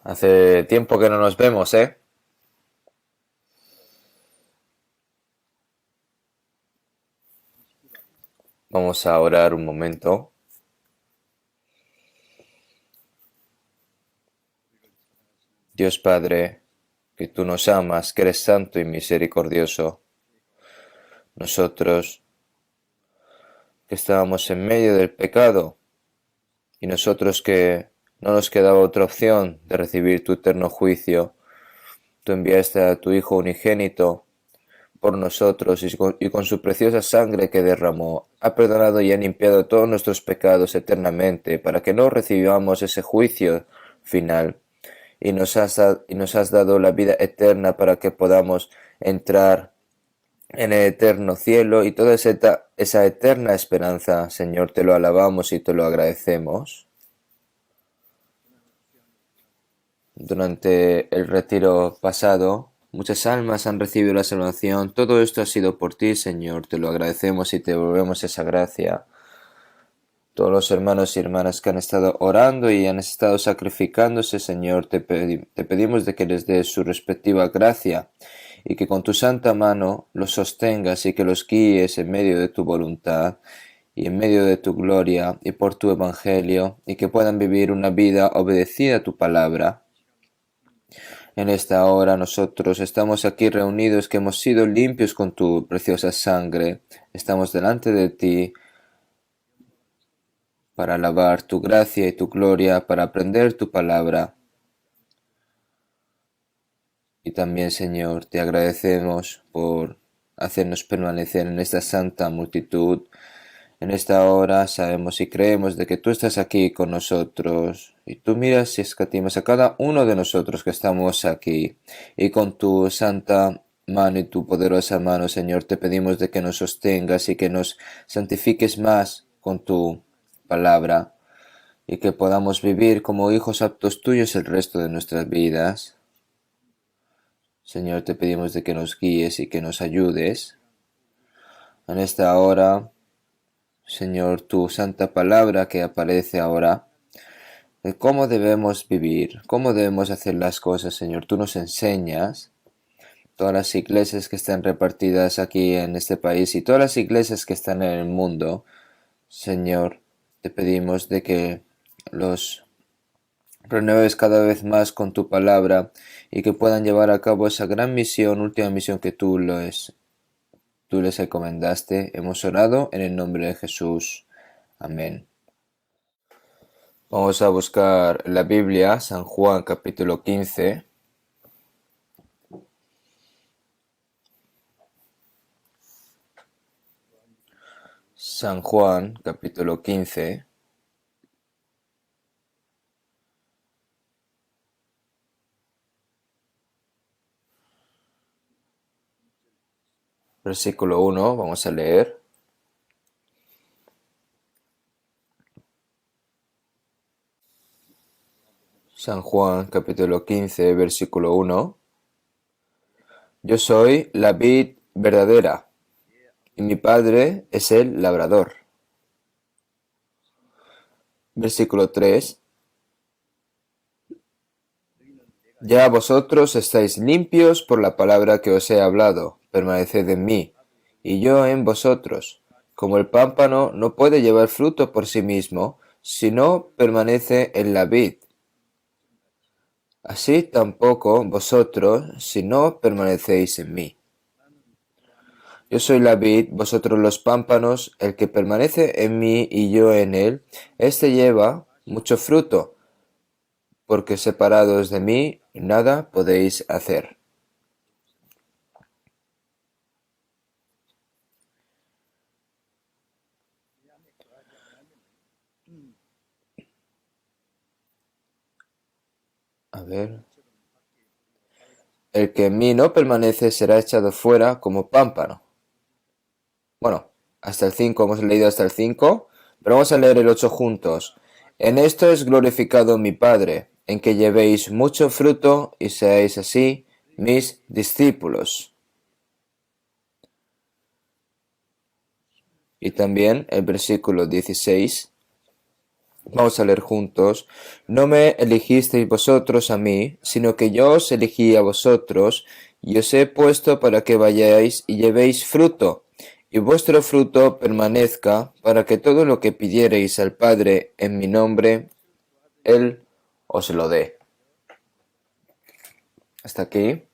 Hace tiempo que no nos vemos, ¿eh? Vamos a orar un momento. Dios Padre, que tú nos amas, que eres santo y misericordioso. Nosotros que estábamos en medio del pecado y nosotros que no nos quedaba otra opción de recibir tu eterno juicio, tú enviaste a tu Hijo unigénito por nosotros y con su preciosa sangre que derramó, ha perdonado y ha limpiado todos nuestros pecados eternamente para que no recibamos ese juicio final. Y nos has dado la vida eterna para que podamos entrar en el eterno cielo y toda esa eterna esperanza, Señor, te lo alabamos y te lo agradecemos. Durante el retiro pasado, muchas almas han recibido la salvación. Todo esto ha sido por ti, Señor. Te lo agradecemos y te devolvemos esa gracia. Todos los hermanos y hermanas que han estado orando y han estado sacrificándose, Señor, te pedimos de que les des su respectiva gracia y que con tu santa mano los sostengas y que los guíes en medio de tu voluntad y en medio de tu gloria y por tu evangelio y que puedan vivir una vida obedecida a tu palabra. En esta hora nosotros estamos aquí reunidos que hemos sido limpios con tu preciosa sangre. Estamos delante de ti para alabar tu gracia y tu gloria, para aprender tu palabra. Y también, Señor, te agradecemos por hacernos permanecer en esta santa multitud. En esta hora sabemos y creemos de que tú estás aquí con nosotros y tú miras y escatimas a cada uno de nosotros que estamos aquí y con tu santa mano y tu poderosa mano, Señor, te pedimos de que nos sostengas y que nos santifiques más con tu palabra y que podamos vivir como hijos aptos tuyos el resto de nuestras vidas. Señor, te pedimos de que nos guíes y que nos ayudes. En esta hora, Señor, tu santa palabra que aparece ahora, de cómo debemos vivir, cómo debemos hacer las cosas, Señor. Tú nos enseñas, todas las iglesias que están repartidas aquí en este país y todas las iglesias que están en el mundo, Señor, te pedimos de que los renueves cada vez más con tu palabra y que puedan llevar a cabo esa gran misión, última misión que tú les encomendaste. Hemos orado en el nombre de Jesús. Amén. Vamos a buscar la Biblia, San Juan capítulo 15. San Juan capítulo 15. Versículo 1, vamos a leer. San Juan capítulo 15, versículo 1. Yo soy la vid verdadera, y mi Padre es el labrador. Versículo 3. Ya vosotros estáis limpios por la palabra que os he hablado, permaneced en mí, y yo en vosotros. Como el pámpano no puede llevar fruto por sí mismo, si no permanece en la vid. Así tampoco vosotros, si no permanecéis en mí. Yo soy la vid, vosotros los pámpanos, el que permanece en mí y yo en él, éste lleva mucho fruto, porque separados de mí nada podéis hacer. A ver. El que en mí no permanece será echado fuera como pámpano. Bueno, hasta el 5 hemos leído hasta el 5, pero vamos a leer el 8 juntos. En esto es glorificado mi Padre, en que llevéis mucho fruto y seáis así mis discípulos. Y también el versículo 16. Vamos a leer juntos. No me elegisteis vosotros a mí, sino que yo os elegí a vosotros, y os he puesto para que vayáis y llevéis fruto, y vuestro fruto permanezca, para que todo lo que pidiereis al Padre en mi nombre, Él os lo dé. Hasta aquí.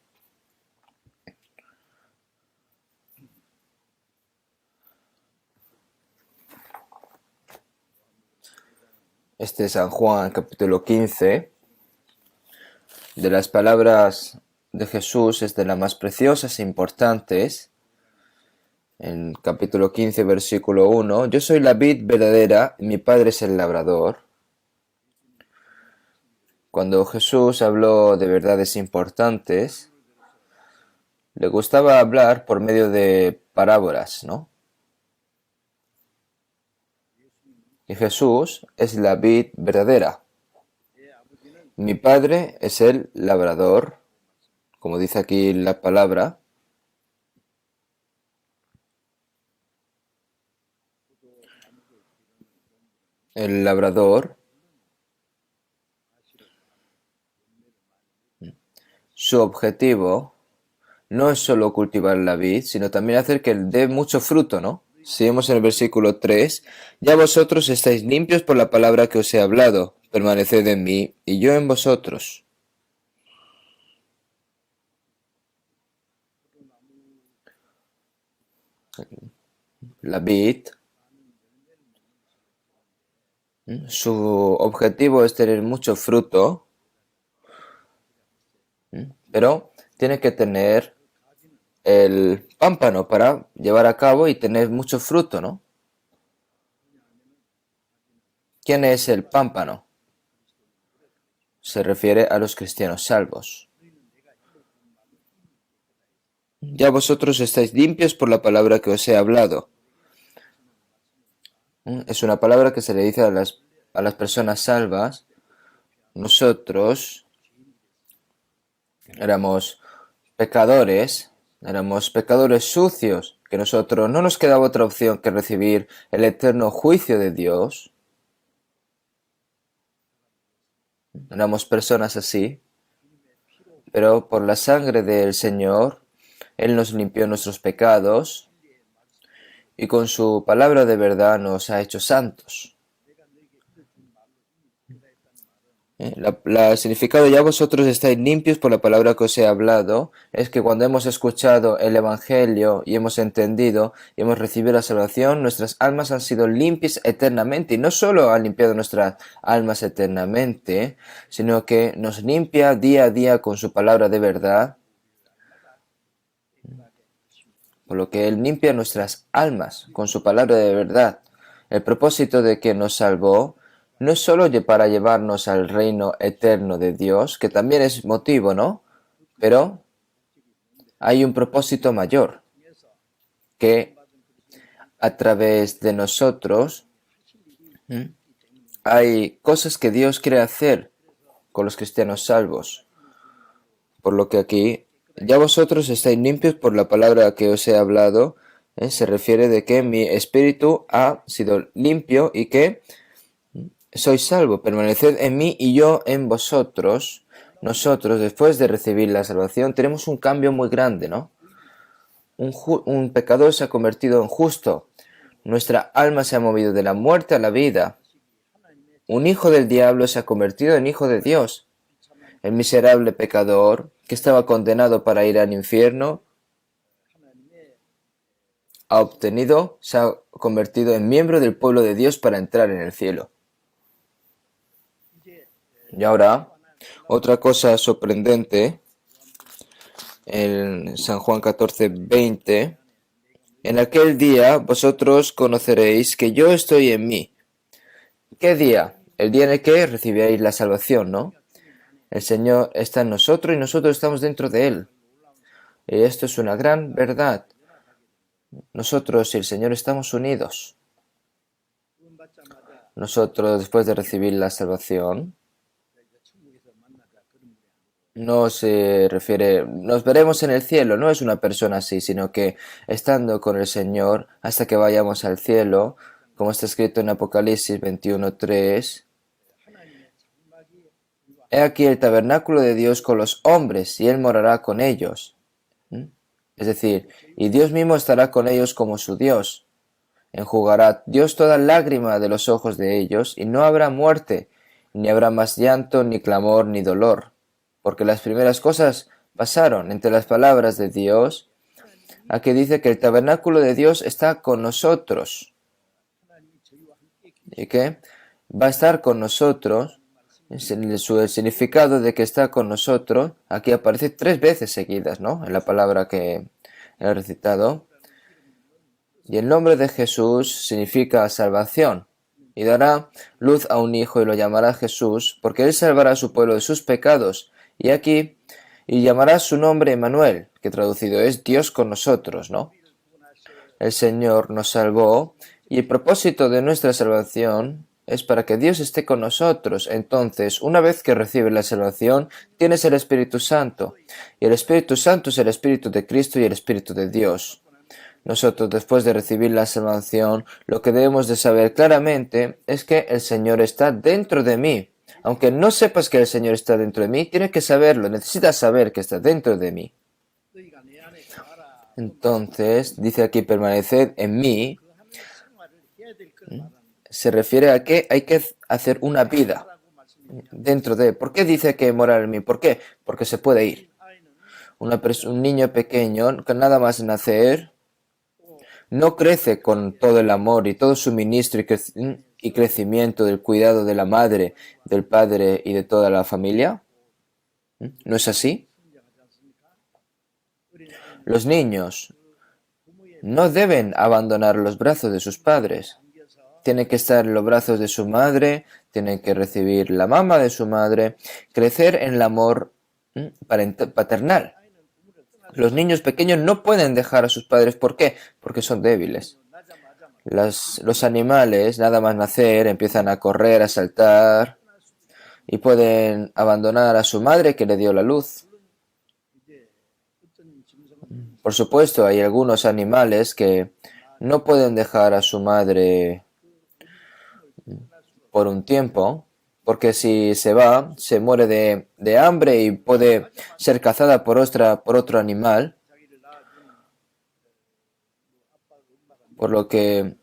Este es San Juan, capítulo 15. De las palabras de Jesús es de las más preciosas e importantes. En capítulo 15, versículo 1, yo soy la vid verdadera y mi Padre es el labrador. Cuando Jesús habló de verdades importantes, le gustaba hablar por medio de parábolas, ¿no? Y Jesús es la vid verdadera. Mi Padre es el labrador, como dice aquí la palabra. El labrador, su objetivo no es solo cultivar la vid, sino también hacer que dé mucho fruto, ¿no? Seguimos en el versículo 3. Ya vosotros estáis limpios por la palabra que os he hablado. Permaneced en mí y yo en vosotros. La vid, su objetivo es tener mucho fruto, pero tiene que tener el pámpano para llevar a cabo y tener mucho fruto, ¿no? ¿Quién es el pámpano? Se refiere a los cristianos salvos. Ya vosotros estáis limpios por la palabra que os he hablado. Es una palabra que se le dice a las personas salvas. Nosotros éramos pecadores sucios, que nosotros no nos quedaba otra opción que recibir el eterno juicio de Dios. Éramos personas así, pero por la sangre del Señor, Él nos limpió nuestros pecados y con su palabra de verdad nos ha hecho santos. El significado ya vosotros estáis limpios por la palabra que os he hablado es que cuando hemos escuchado el Evangelio y hemos entendido y hemos recibido la salvación, nuestras almas han sido limpias eternamente y no solo han limpiado nuestras almas eternamente, sino que nos limpia día a día con su palabra de verdad, por lo que Él limpia nuestras almas con su palabra de verdad. El propósito de que nos salvó no es solo para llevarnos al reino eterno de Dios, que también es motivo, ¿no? Pero hay un propósito mayor, que a través de nosotros hay cosas que Dios quiere hacer con los cristianos salvos. Por lo que aquí, ya vosotros estáis limpios por la palabra que os he hablado, se refiere de que mi espíritu ha sido limpio y que sois salvo, permaneced en mí y yo en vosotros. Nosotros, después de recibir la salvación, tenemos un cambio muy grande, ¿no? Un pecador se ha convertido en justo. Nuestra alma se ha movido de la muerte a la vida. Un hijo del diablo se ha convertido en hijo de Dios. El miserable pecador, que estaba condenado para ir al infierno, se ha convertido en miembro del pueblo de Dios para entrar en el cielo. Y ahora, otra cosa sorprendente, en San Juan 14:20, en aquel día vosotros conoceréis que yo estoy en mí. ¿Qué día? El día en el que recibiréis la salvación, ¿no? El Señor está en nosotros y nosotros estamos dentro de Él. Y esto es una gran verdad. Nosotros y el Señor estamos unidos. Nosotros, después de recibir la salvación, no se refiere, nos veremos en el cielo, no es una persona así, sino que estando con el Señor hasta que vayamos al cielo, como está escrito en Apocalipsis 21:3, He aquí el tabernáculo de Dios con los hombres, y Él morará con ellos. Es decir, y Dios mismo estará con ellos como su Dios. Enjugará Dios toda lágrima de los ojos de ellos, y no habrá muerte, ni habrá más llanto, ni clamor, ni dolor. Porque las primeras cosas pasaron. Entre las palabras de Dios, aquí dice que el tabernáculo de Dios está con nosotros. ¿Y qué? Va a estar con nosotros. El significado de que está con nosotros, aquí aparece 3 veces seguidas, ¿no? En la palabra que he recitado. Y el nombre de Jesús significa salvación. Y dará luz a un hijo y lo llamará Jesús, porque él salvará a su pueblo de sus pecados. Y aquí, y llamará su nombre Emmanuel, que traducido es Dios con nosotros, ¿no? El Señor nos salvó, y el propósito de nuestra salvación es para que Dios esté con nosotros. Entonces, una vez que recibes la salvación, tienes el Espíritu Santo. Y el Espíritu Santo es el Espíritu de Cristo y el Espíritu de Dios. Nosotros, después de recibir la salvación, lo que debemos de saber claramente es que el Señor está dentro de mí. Aunque no sepas que el Señor está dentro de mí, tienes que saberlo. Necesitas saber que está dentro de mí. Entonces, dice aquí, permaneced en mí. Se refiere a que hay que hacer una vida dentro de. ¿Por qué dice que morar en mí? ¿Por qué? Porque se puede ir. Un niño pequeño, que nada más nacer, no crece con todo el amor y todo suministro y crecimiento del cuidado de la madre, del padre y de toda la familia. ¿No es así? Los niños no deben abandonar los brazos de sus padres. Tienen que estar en los brazos de su madre, tienen que recibir la mama de su madre, crecer en el amor paternal. Los niños pequeños no pueden dejar a sus padres. ¿Por qué? Porque son débiles. Los animales, nada más nacer, empiezan a correr, a saltar y pueden abandonar a su madre que le dio la luz. Por supuesto, hay algunos animales que no pueden dejar a su madre por un tiempo, porque si se va, se muere de hambre y puede ser cazada por otro animal, por lo que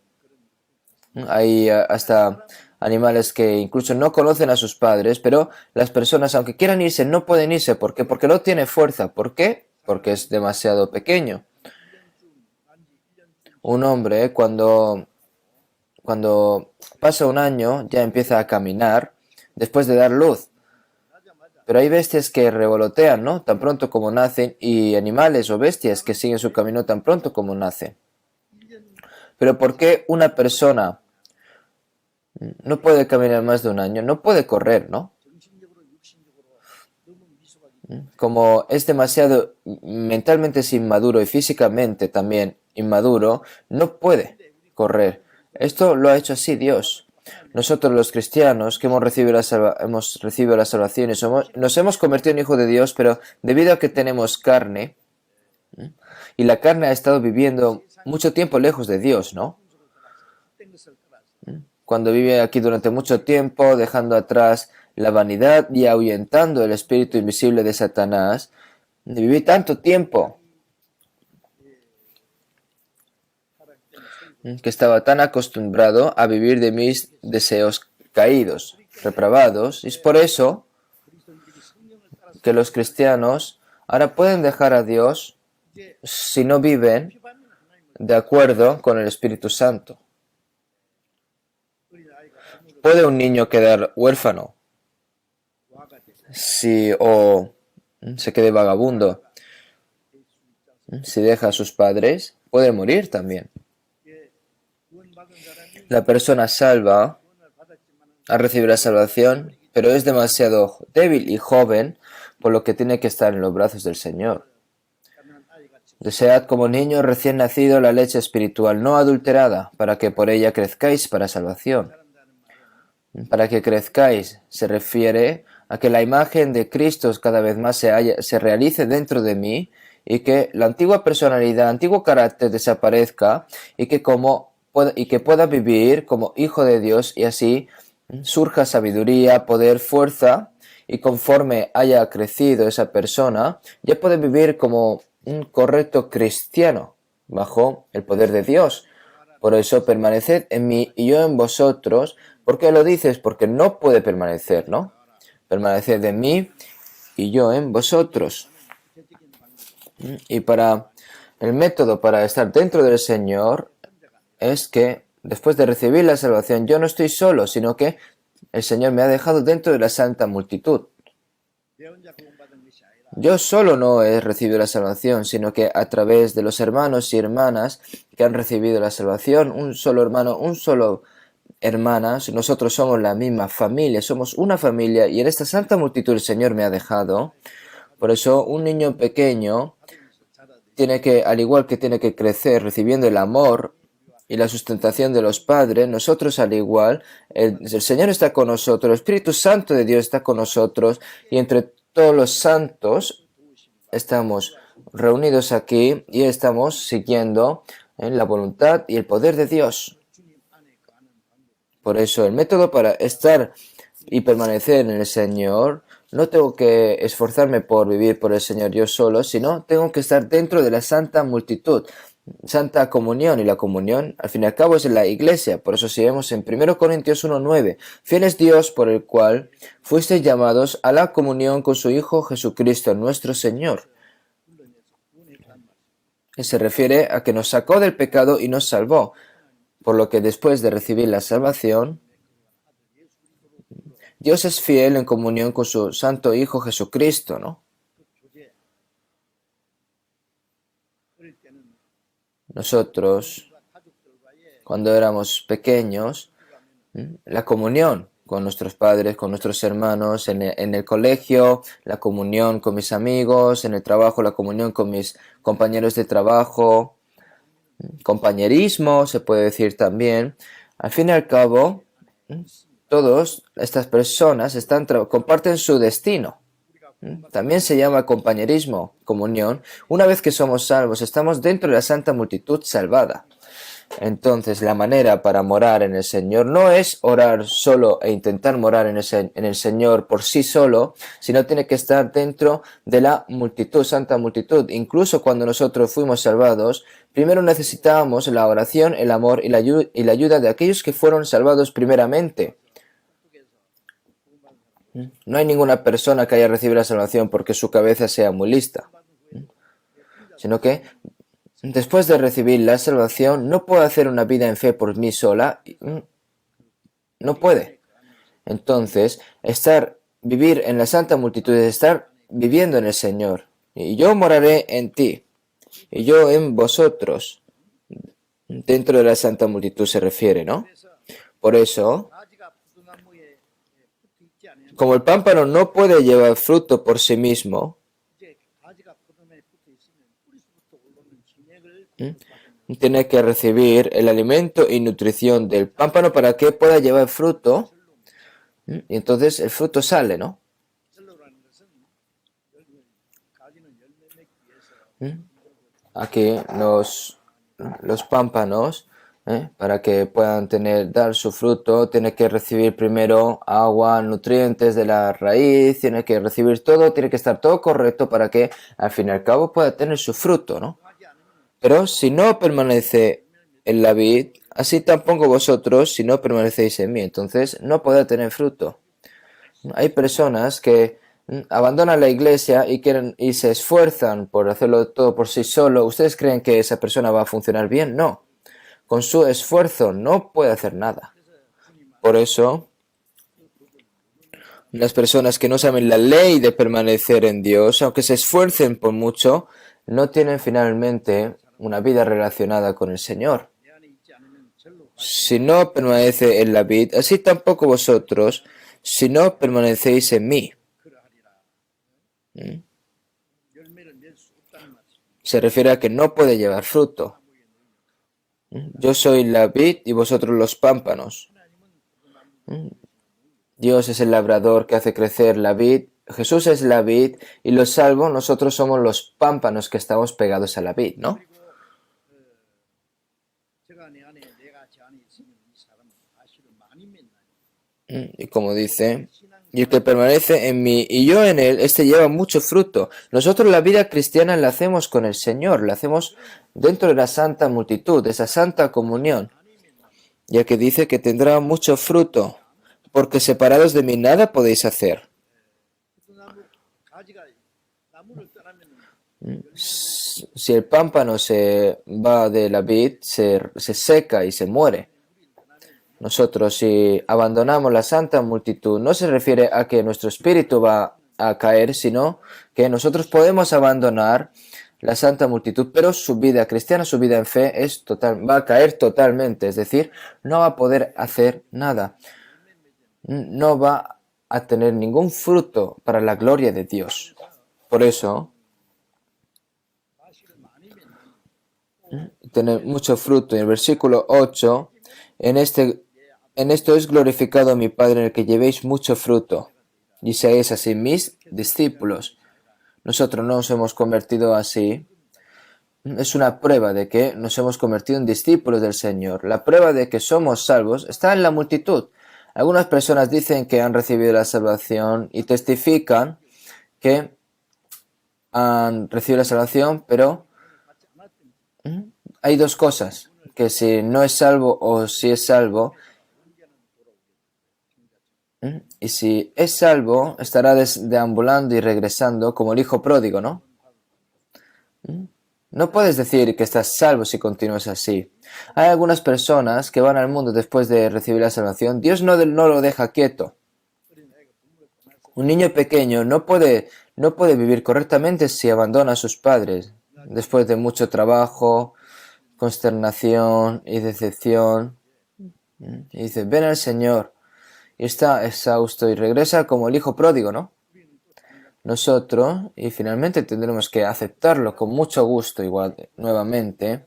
hay hasta animales que incluso no conocen a sus padres, pero las personas, aunque quieran irse, no pueden irse. ¿Por qué? Porque no tiene fuerza. ¿Por qué? Porque es demasiado pequeño. Un hombre, cuando pasa un año, ya empieza a caminar después de dar luz. Pero hay bestias que revolotean, ¿no? Tan pronto como nacen, y animales o bestias que siguen su camino tan pronto como nacen. Pero ¿por qué una persona no puede caminar más de un año? No puede correr, ¿no? Como es demasiado mentalmente es inmaduro y físicamente también inmaduro, no puede correr. Esto lo ha hecho así Dios. Nosotros los cristianos que hemos recibido la salvación y nos hemos convertido en hijos de Dios, pero debido a que tenemos carne, y la carne ha estado viviendo mucho tiempo lejos de Dios, ¿no? Cuando vive aquí durante mucho tiempo, dejando atrás la vanidad y ahuyentando el espíritu invisible de Satanás, viví tanto tiempo que estaba tan acostumbrado a vivir de mis deseos caídos, reprobados, y es por eso que los cristianos ahora pueden dejar a Dios si no viven de acuerdo con el Espíritu Santo. ¿Puede un niño quedar huérfano o se quede vagabundo si deja a sus padres? Puede morir también. La persona salva ha recibido la salvación, pero es demasiado débil y joven, por lo que tiene que estar en los brazos del Señor. Desead como niño recién nacido la leche espiritual no adulterada, para que por ella crezcáis para salvación. Para que crezcáis se refiere a que la imagen de Cristo cada vez más se realice dentro de mí y que la antigua personalidad, antiguo carácter desaparezca y que pueda vivir como hijo de Dios y así surja sabiduría, poder, fuerza y conforme haya crecido esa persona, ya puede vivir como un correcto cristiano bajo el poder de Dios. Por eso permaneced en mí y yo en vosotros. ¿Por qué lo dices? Porque no puede permanecer, ¿no? Permaneced en mí y yo en vosotros. Y para el método para estar dentro del Señor es que después de recibir la salvación yo no estoy solo, sino que el Señor me ha dejado dentro de la santa multitud. Yo solo no he recibido la salvación, sino que a través de los hermanos y hermanas que han recibido la salvación, un solo hermano, un solo hermana, nosotros somos la misma familia, somos una familia y en esta santa multitud el Señor me ha dejado. Por eso un niño pequeño tiene que, al igual que tiene que crecer recibiendo el amor y la sustentación de los padres, nosotros al igual, el Señor está con nosotros, el Espíritu Santo de Dios está con nosotros y entre todos los santos estamos reunidos aquí y estamos siguiendo en la voluntad y el poder de Dios. Por eso el método para estar y permanecer en el Señor, no tengo que esforzarme por vivir por el Señor yo solo, sino tengo que estar dentro de la santa multitud, santa comunión, y la comunión al fin y al cabo es en la iglesia. Por eso si vemos en 1 Corintios 1:9, fiel es Dios por el cual fuisteis llamados a la comunión con su Hijo Jesucristo nuestro Señor. Y se refiere a que nos sacó del pecado y nos salvó, por lo que después de recibir la salvación, Dios es fiel en comunión con su Santo Hijo Jesucristo, ¿no? Nosotros, cuando éramos pequeños, la comunión con nuestros padres, con nuestros hermanos, en el colegio, la comunión con mis amigos, en el trabajo, la comunión con mis compañeros de trabajo, compañerismo, se puede decir también. Al fin y al cabo, todas estas personas comparten su destino. También se llama compañerismo, comunión. Una vez que somos salvos, estamos dentro de la santa multitud salvada. Entonces, la manera para morar en el Señor no es orar solo e intentar morar en el Señor por sí solo, sino tiene que estar dentro de la multitud, santa multitud. Incluso cuando nosotros fuimos salvados, primero necesitábamos la oración, el amor y la ayuda de aquellos que fueron salvados primeramente. No hay ninguna persona que haya recibido la salvación porque su cabeza sea muy lista, sino que después de recibir la salvación no puede hacer una vida en fe por mí sola, no puede. Entonces, vivir en la santa multitud es estar viviendo en el Señor. Y yo moraré en ti, y yo en vosotros. Dentro de la santa multitud se refiere, ¿no? Por eso, como el pámpano no puede llevar fruto por sí mismo, tiene que recibir el alimento y nutrición del pámpano para que pueda llevar fruto, y entonces el fruto sale, ¿no? Aquí los pámpanos, para que puedan dar su fruto, tiene que recibir primero agua, nutrientes de la raíz, tiene que recibir todo, tiene que estar todo correcto para que al fin y al cabo pueda tener su fruto, ¿no? Pero si no permanece en la vid, así tampoco vosotros si no permanecéis en mí, entonces no podrá tener fruto. Hay personas que abandonan la iglesia y se esfuerzan por hacerlo todo por sí solo. ¿Ustedes creen que esa persona va a funcionar bien? No. Con su esfuerzo no puede hacer nada. Por eso, las personas que no saben la ley de permanecer en Dios, aunque se esfuercen por mucho, no tienen finalmente una vida relacionada con el Señor. Si no permanece en la vid, así tampoco vosotros, si no permanecéis en mí. Se refiere a que no puede llevar fruto. Yo soy la vid y vosotros los pámpanos. Dios es el labrador que hace crecer la vid. Jesús es la vid y los salvos, nosotros somos los pámpanos que estamos pegados a la vid, ¿no? Y como dice, Y el que permanece en mí y yo en él, este lleva mucho fruto. Nosotros la vida cristiana la hacemos con el Señor, la hacemos dentro de la santa multitud, de esa santa comunión, ya que dice que tendrá mucho fruto, porque separados de mí nada podéis hacer. Si el pámpano se va de la vid, se seca y se muere. Nosotros, si abandonamos la santa multitud, no se refiere a que nuestro espíritu va a caer, sino que nosotros podemos abandonar la santa multitud, pero su vida cristiana, su vida en fe va a caer totalmente, es decir, no va a poder hacer nada, no va a tener ningún fruto para la gloria de Dios. Por eso, tener mucho fruto. En el versículo 8, en esto es glorificado mi Padre, en el que llevéis mucho fruto. Y seáis así mis discípulos. Nosotros no nos hemos convertido así. Es una prueba de que nos hemos convertido en discípulos del Señor. La prueba de que somos salvos está en la multitud. Algunas personas dicen que han recibido la salvación y testifican que han recibido la salvación, pero hay dos cosas, que si no es salvo o si es salvo, y si es salvo, estará deambulando y regresando como el hijo pródigo, ¿no? No puedes decir que estás salvo si continúas así. Hay algunas personas que van al mundo después de recibir la salvación. Dios no lo deja quieto. Un niño pequeño no puede vivir correctamente si abandona a sus padres después de mucho trabajo, consternación y decepción. Y dice, ven al Señor. Y está exhausto y regresa como el hijo pródigo, ¿no? Nosotros, y finalmente tendremos que aceptarlo con mucho gusto, igual nuevamente.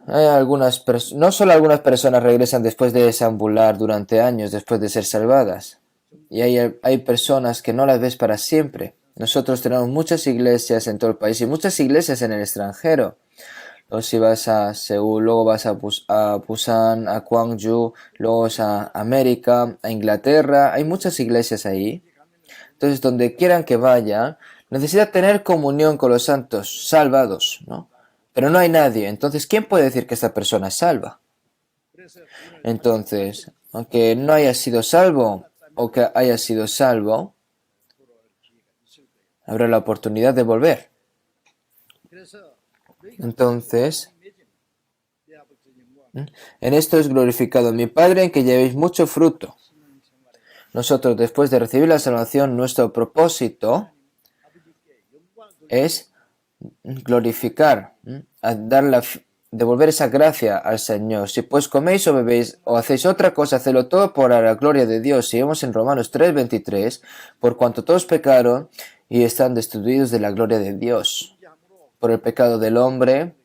No solo algunas personas regresan después de deambular durante años después de ser salvadas. Y hay personas que no las ves para siempre. Nosotros tenemos muchas iglesias en todo el país y muchas iglesias en el extranjero. O si vas a Seúl, luego vas a Busan, a Gwangju, luego vas a América, a Inglaterra. Hay muchas iglesias ahí. Entonces, donde quieran que vaya, necesita tener comunión con los santos, salvados, ¿no? Pero no hay nadie. Entonces, ¿quién puede decir que esta persona es salva? Entonces, aunque no haya sido salvo o que haya sido salvo, habrá la oportunidad de volver. Entonces, en esto es glorificado mi Padre, en que llevéis mucho fruto. Nosotros, después de recibir la salvación, nuestro propósito es glorificar, devolver esa gracia al Señor. Si pues coméis o bebéis o hacéis otra cosa, hacedlo todo por la gloria de Dios. Si vemos en Romanos 3:23, por cuanto todos pecaron y están destituidos de la gloria de Dios. Por el pecado del hombre,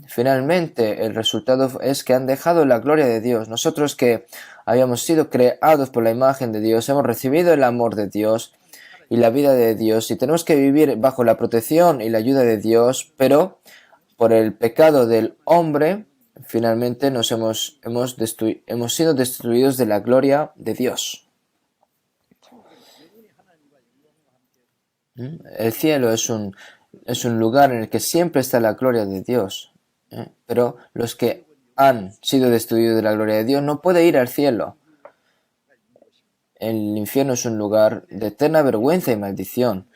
finalmente el resultado es que han dejado la gloria de Dios. Nosotros que habíamos sido creados por la imagen de Dios, hemos recibido el amor de Dios y la vida de Dios, y tenemos que vivir bajo la protección y la ayuda de Dios, pero por el pecado del hombre, finalmente hemos sido destruidos de la gloria de Dios. El cielo es un lugar en el que siempre está la gloria de Dios, pero los que han sido destruidos de la gloria de Dios no pueden ir al cielo. El infierno es un lugar de eterna vergüenza y maldición.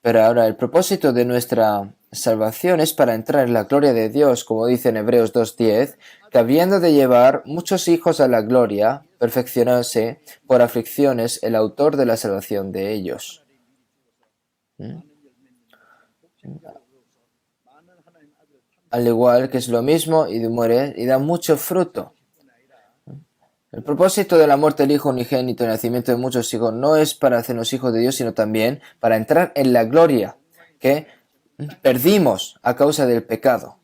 Pero ahora el propósito de nuestra salvación es para entrar en la gloria de Dios, como dice en Hebreos 2:10, que habiendo de llevar muchos hijos a la gloria, perfeccionarse por aflicciones el autor de la salvación de ellos. Al igual que es lo mismo y muere y da mucho fruto. El propósito de la muerte del Hijo unigénito y el nacimiento de muchos hijos no es para hacernos hijos de Dios, sino también para entrar en la gloria que perdimos a causa del pecado.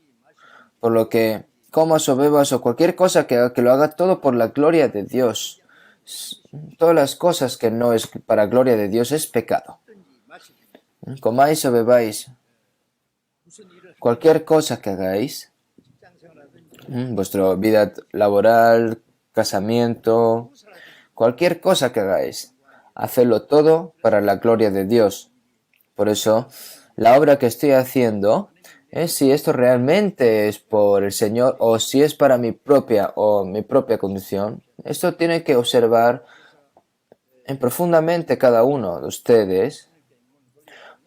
Por lo que comas o bebas o cualquier cosa que lo haga todo por la gloria de Dios. Todas las cosas que no es para gloria de Dios es pecado. Comáis o bebáis cualquier cosa que hagáis, vuestra vida laboral, casamiento, cualquier cosa que hagáis, hacedlo todo para la gloria de Dios. Por eso, la obra que estoy haciendo es si esto realmente es por el Señor o si es para mi propia condición. Esto tiene que observar en profundamente cada uno de ustedes.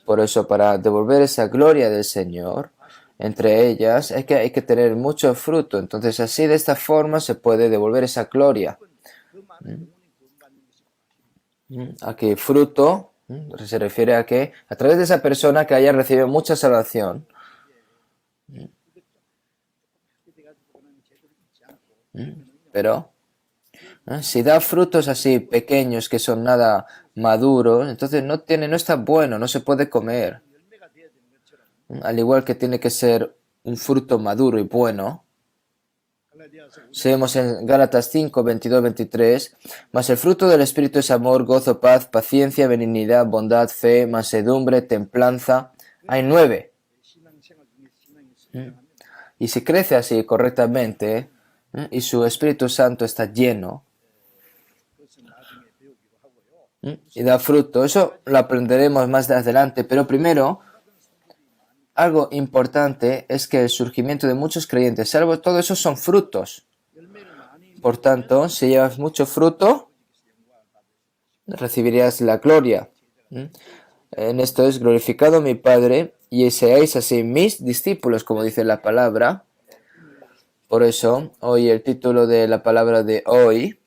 Por eso, para devolver esa gloria del Señor, entre ellas, hay que tener mucho fruto. Entonces, así de esta forma se puede devolver esa gloria. Aquí, fruto se refiere a que a través de esa persona que haya recibido mucha salvación, pero si da frutos así pequeños que son nada maduros, entonces no está bueno, no se puede comer. Al igual que tiene que ser un fruto maduro y bueno. Vemos en Gálatas 5, 22, 23, mas el fruto del Espíritu es amor, gozo, paz, paciencia, benignidad, bondad, fe, mansedumbre, templanza. Hay 9. Y si crece así correctamente y su Espíritu Santo está lleno y da fruto, eso lo aprenderemos más adelante, pero primero, algo importante es que el surgimiento de muchos creyentes, salvo todo eso, son frutos. Por tanto, si llevas mucho fruto, recibirías la gloria. En esto es glorificado mi Padre y seáis así mis discípulos, como dice la palabra. Por eso, hoy el título de la palabra de hoy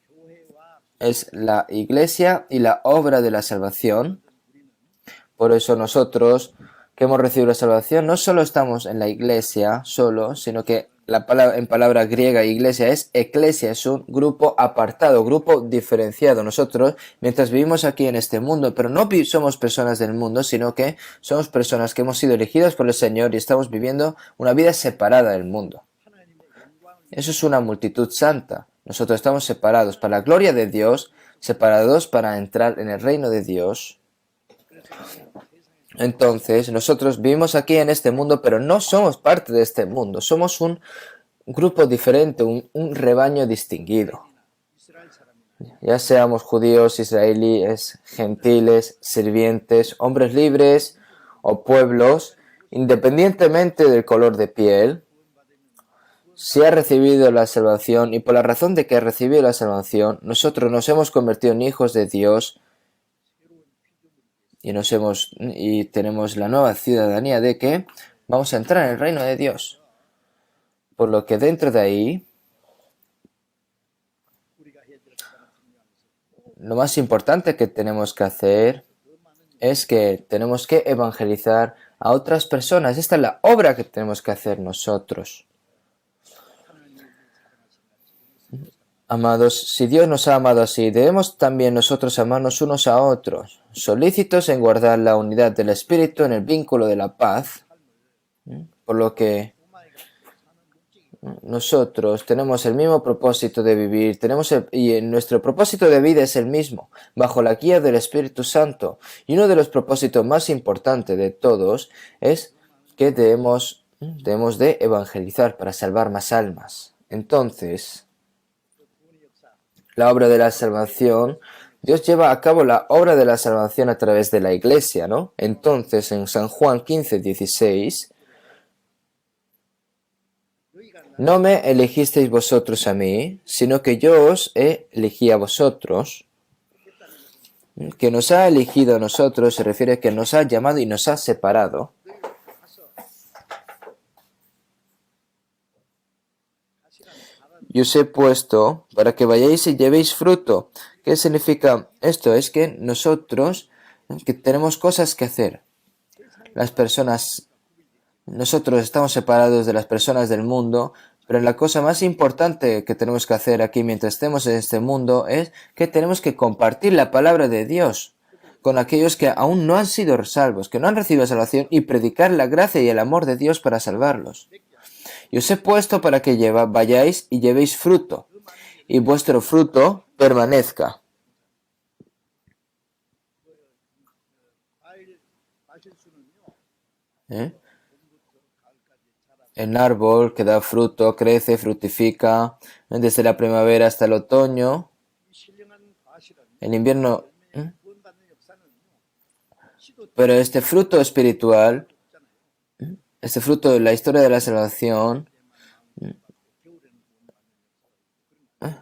es la iglesia y la obra de la salvación. Por eso nosotros que hemos recibido la salvación no solo estamos en la iglesia solo, sino que en palabra griega iglesia es eclesia, es un grupo apartado, grupo diferenciado. Nosotros, mientras vivimos aquí en este mundo, pero no somos personas del mundo, sino que somos personas que hemos sido elegidas por el Señor y estamos viviendo una vida separada del mundo. Eso es una multitud santa. Nosotros estamos separados para la gloria de Dios, separados para entrar en el reino de Dios. Entonces, nosotros vivimos aquí en este mundo, pero no somos parte de este mundo. Somos un grupo diferente, un rebaño distinguido. Ya seamos judíos, israelíes, gentiles, sirvientes, hombres libres o pueblos, independientemente del color de piel, si ha recibido la salvación y por la razón de que ha recibido la salvación, nosotros nos hemos convertido en hijos de Dios y tenemos la nueva ciudadanía de que vamos a entrar en el reino de Dios. Por lo que dentro de ahí, lo más importante que tenemos que hacer es que tenemos que evangelizar a otras personas. Esta es la obra que tenemos que hacer nosotros. Amados, si Dios nos ha amado así, debemos también nosotros amarnos unos a otros, solícitos en guardar la unidad del Espíritu en el vínculo de la paz, por lo que nosotros tenemos el mismo propósito de vivir, y nuestro propósito de vida es el mismo, bajo la guía del Espíritu Santo. Y uno de los propósitos más importantes de todos es que debemos de evangelizar para salvar más almas. Entonces, la obra de la salvación, Dios lleva a cabo la obra de la salvación a través de la iglesia, ¿no? Entonces, en San Juan 15, 16, no me elegisteis vosotros a mí, sino que yo os elegí a vosotros. Que nos ha elegido a nosotros se refiere a que nos ha llamado y nos ha separado. Y os he puesto para que vayáis y llevéis fruto. ¿Qué significa esto? Es que nosotros que tenemos cosas que hacer. Nosotros estamos separados de las personas del mundo, pero la cosa más importante que tenemos que hacer aquí mientras estemos en este mundo es que tenemos que compartir la palabra de Dios con aquellos que aún no han sido salvos, que no han recibido salvación, y predicar la gracia y el amor de Dios para salvarlos. Y os he puesto para que vayáis y llevéis fruto, y vuestro fruto permanezca. El árbol que da fruto crece, fructifica, desde la primavera hasta el otoño. El invierno... Pero este fruto espiritual, este fruto de la historia de la salvación,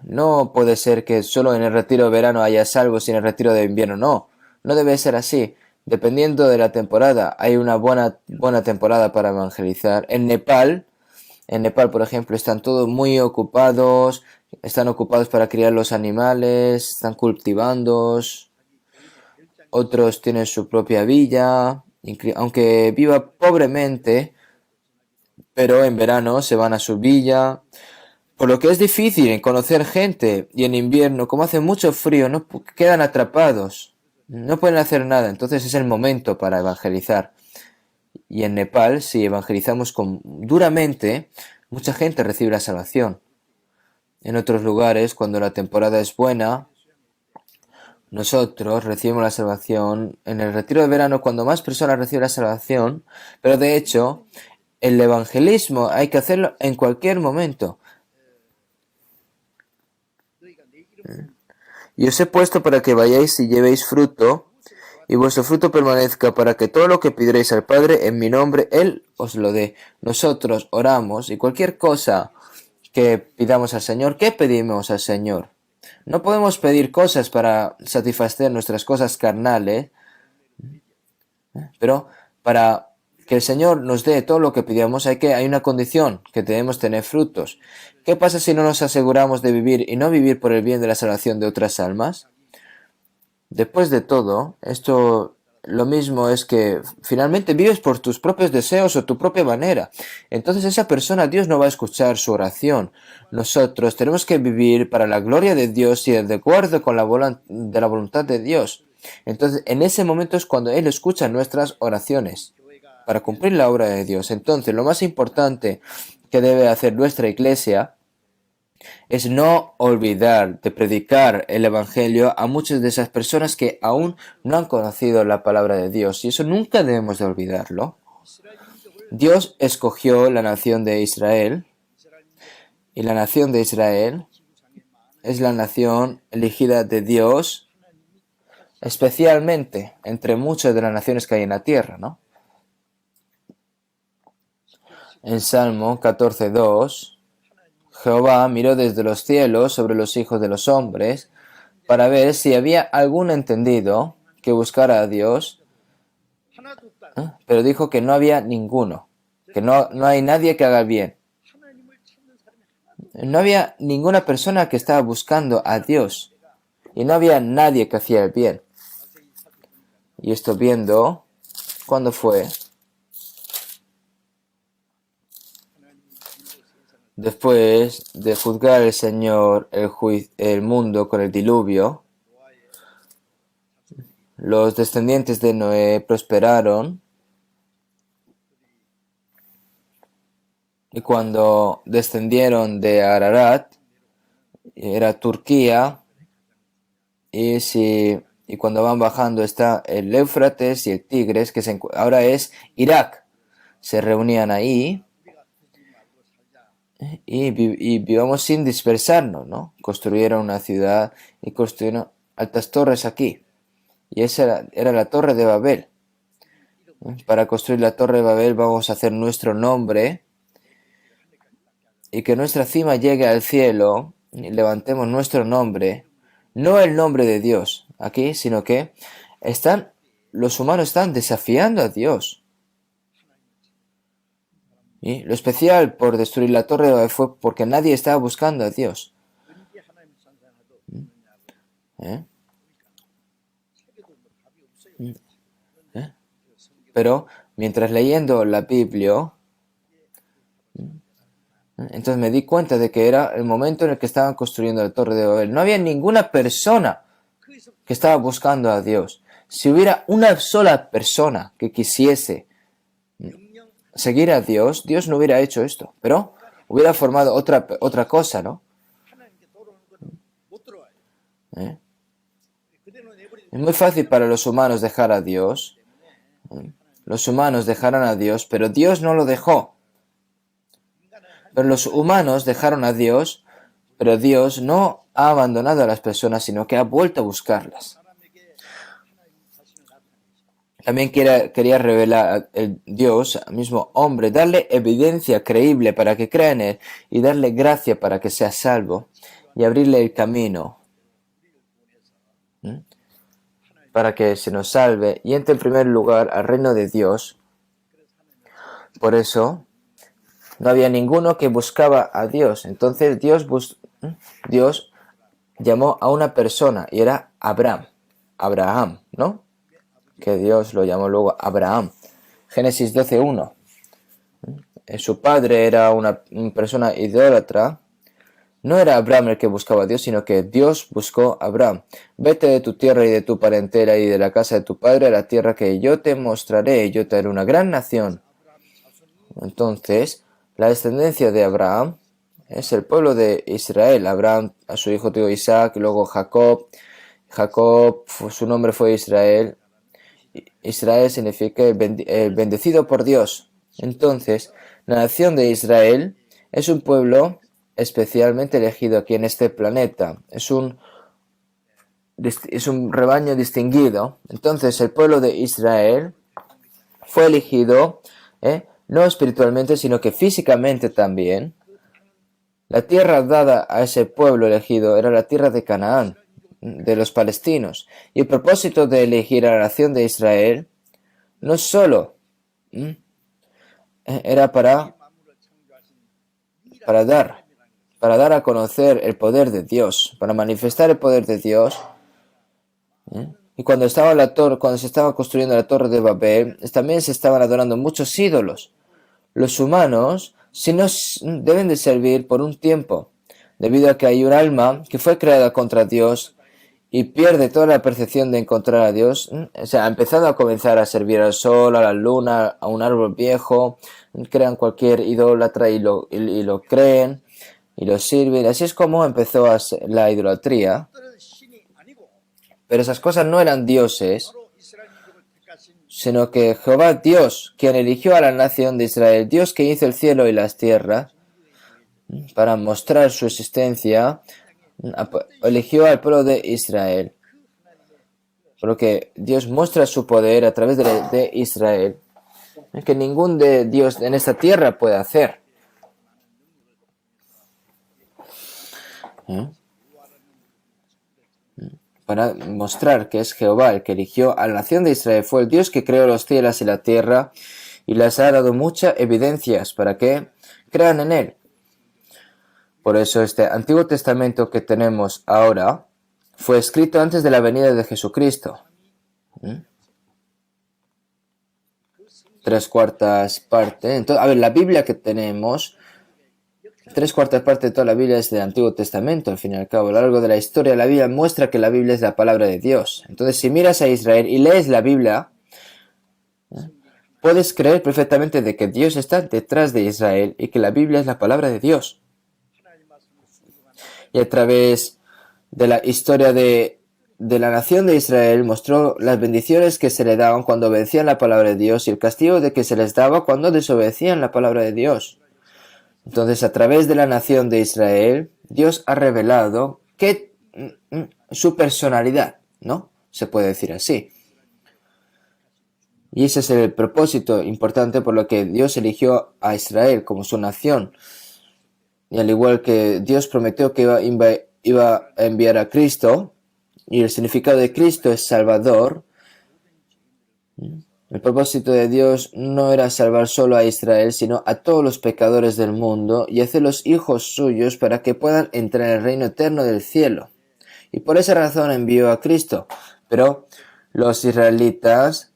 no puede ser que solo en el retiro de verano haya salvos y en el retiro de invierno. No, no debe ser así. Dependiendo de la temporada, hay una buena temporada para evangelizar. En Nepal, por ejemplo, están todos muy ocupados, están ocupados para criar los animales, están cultivando, otros tienen su propia villa, aunque viva pobremente, pero en verano se van a su villa. Por lo que es difícil conocer gente y en invierno, como hace mucho frío, no quedan atrapados, no pueden hacer nada, entonces es el momento para evangelizar. Y en Nepal, si evangelizamos duramente, mucha gente recibe la salvación. En otros lugares, cuando la temporada es buena, nosotros recibimos la salvación. En el retiro de verano, cuando más personas reciben la salvación, pero de hecho, el evangelismo hay que hacerlo en cualquier momento. Y os he puesto para que vayáis y llevéis fruto, y vuestro fruto permanezca, para que todo lo que pidierais al Padre en mi nombre, Él os lo dé. Nosotros oramos y cualquier cosa que pidamos al Señor, ¿qué pedimos al Señor? No podemos pedir cosas para satisfacer nuestras cosas carnales, pero para que el Señor nos dé todo lo que pidamos hay una condición, que debemos tener frutos. ¿Qué pasa si no nos aseguramos de vivir y no vivir por el bien de la salvación de otras almas? Después de todo, esto lo mismo es que finalmente vives por tus propios deseos o tu propia manera. Entonces esa persona, Dios no va a escuchar su oración. Nosotros tenemos que vivir para la gloria de Dios y de acuerdo con la voluntad de Dios. Entonces en ese momento es cuando Él escucha nuestras oraciones para cumplir la obra de Dios. Entonces lo más importante que debe hacer nuestra iglesia es no olvidar de predicar el Evangelio a muchas de esas personas que aún no han conocido la palabra de Dios. Y eso nunca debemos de olvidarlo. Dios escogió la nación de Israel, y la nación de Israel es la nación elegida de Dios, especialmente entre muchas de las naciones que hay en la tierra, ¿no? En Salmo 14:2, Jehová miró desde los cielos sobre los hijos de los hombres para ver si había algún entendido que buscara a Dios, pero dijo que no había ninguno, que no hay nadie que haga el bien. No había ninguna persona que estaba buscando a Dios y no había nadie que hacía el bien. Y esto viendo, ¿cuándo fue? Después de juzgar el Señor el mundo con el diluvio, los descendientes de Noé prosperaron, y cuando descendieron de Ararat, era Turquía, y cuando van bajando está el Éufrates y el Tigres, que ahora es Irak. Se reunían ahí y vivamos sin dispersarnos, ¿no? Construyeron una ciudad y construyeron altas torres aquí. Y esa era la Torre de Babel. Para construir la Torre de Babel vamos a hacer nuestro nombre y que nuestra cima llegue al cielo y levantemos nuestro nombre, no el nombre de Dios aquí, sino que los humanos están desafiando a Dios. Y lo especial por destruir la Torre de Babel fue porque nadie estaba buscando a Dios. Pero mientras leyendo la Biblia, entonces me di cuenta de que era el momento en el que estaban construyendo la Torre de Babel. No había ninguna persona que estaba buscando a Dios. Si hubiera una sola persona que quisiese seguir a Dios, Dios no hubiera hecho esto, pero hubiera formado otra cosa, ¿no? Es muy fácil para los humanos dejar a Dios. Los humanos dejaron a Dios, pero Dios no lo dejó. Pero los humanos dejaron a Dios Pero Dios no ha abandonado a las personas, sino que ha vuelto a buscarlas. También quería revelar el Dios al mismo hombre, darle evidencia creíble para que crea en él y darle gracia para que sea salvo y abrirle el camino para que se nos salve y entre en primer lugar al reino de Dios. Por eso no había ninguno que buscaba a Dios. Entonces Dios llamó a una persona y era Abraham, ¿no? Que Dios lo llamó luego Abraham. Génesis 12:1. Su padre era una persona idólatra. No era Abraham el que buscaba a Dios, sino que Dios buscó a Abraham. Vete de tu tierra y de tu parentela y de la casa de tu padre a la tierra que yo te mostraré. Yo te haré una gran nación. Entonces, la descendencia de Abraham es el pueblo de Israel. Abraham a su hijo tuvo Isaac, luego Jacob. Jacob, su nombre fue Israel. Israel significa el bendecido por Dios. Entonces, la nación de Israel es un pueblo especialmente elegido aquí en este planeta. Es un rebaño distinguido. Entonces, el pueblo de Israel fue elegido, no espiritualmente, sino que físicamente también. La tierra dada a ese pueblo elegido era la tierra de Canaán, de los palestinos. Y el propósito de elegir a la nación de Israel no solo era para dar a conocer el poder de Dios, para manifestar el poder de Dios. Y cuando se estaba construyendo la torre de Babel, también se estaban adorando muchos ídolos. Los humanos deben de servir por un tiempo, debido a que hay un alma que fue creada contra Dios y pierde toda la percepción de encontrar a Dios. O sea, ha empezado a comenzar a servir al sol, a la luna, a un árbol viejo, crean cualquier idólatra y lo creen y lo sirven. Así es como empezó la idolatría. Pero esas cosas no eran dioses, sino que Jehová Dios, quien eligió a la nación de Israel, Dios que hizo el cielo y las tierras, para mostrar su existencia, eligió al pueblo de Israel. Por lo que Dios muestra su poder a través de Israel, que ningún de Dios en esta tierra puede hacer. Para mostrar que es Jehová el que eligió a la nación de Israel, fue el Dios que creó los cielos y la tierra y les ha dado muchas evidencias para que crean en él. Por eso este Antiguo Testamento que tenemos ahora fue escrito antes de la venida de Jesucristo. 3/4 parte. Entonces, a ver, la Biblia que tenemos, 3/4 parte de toda la Biblia es del Antiguo Testamento, al fin y al cabo. A lo largo de la historia, la Biblia muestra que la Biblia es la palabra de Dios. Entonces, si miras a Israel y lees la Biblia, puedes creer perfectamente de que Dios está detrás de Israel y que la Biblia es la palabra de Dios. Y a través de la historia de la nación de Israel mostró las bendiciones que se le daban cuando obedecían la palabra de Dios y el castigo de que se les daba cuando desobedecían la palabra de Dios. Entonces, a través de la nación de Israel, Dios ha revelado su personalidad, ¿no? Se puede decir así. Y ese es el propósito importante por lo que Dios eligió a Israel como su nación. Y al igual que Dios prometió que iba a enviar a Cristo, y el significado de Cristo es Salvador, el propósito de Dios no era salvar solo a Israel, sino a todos los pecadores del mundo y hacerlos hijos suyos para que puedan entrar en el reino eterno del cielo. Y por esa razón envió a Cristo. Pero los israelitas,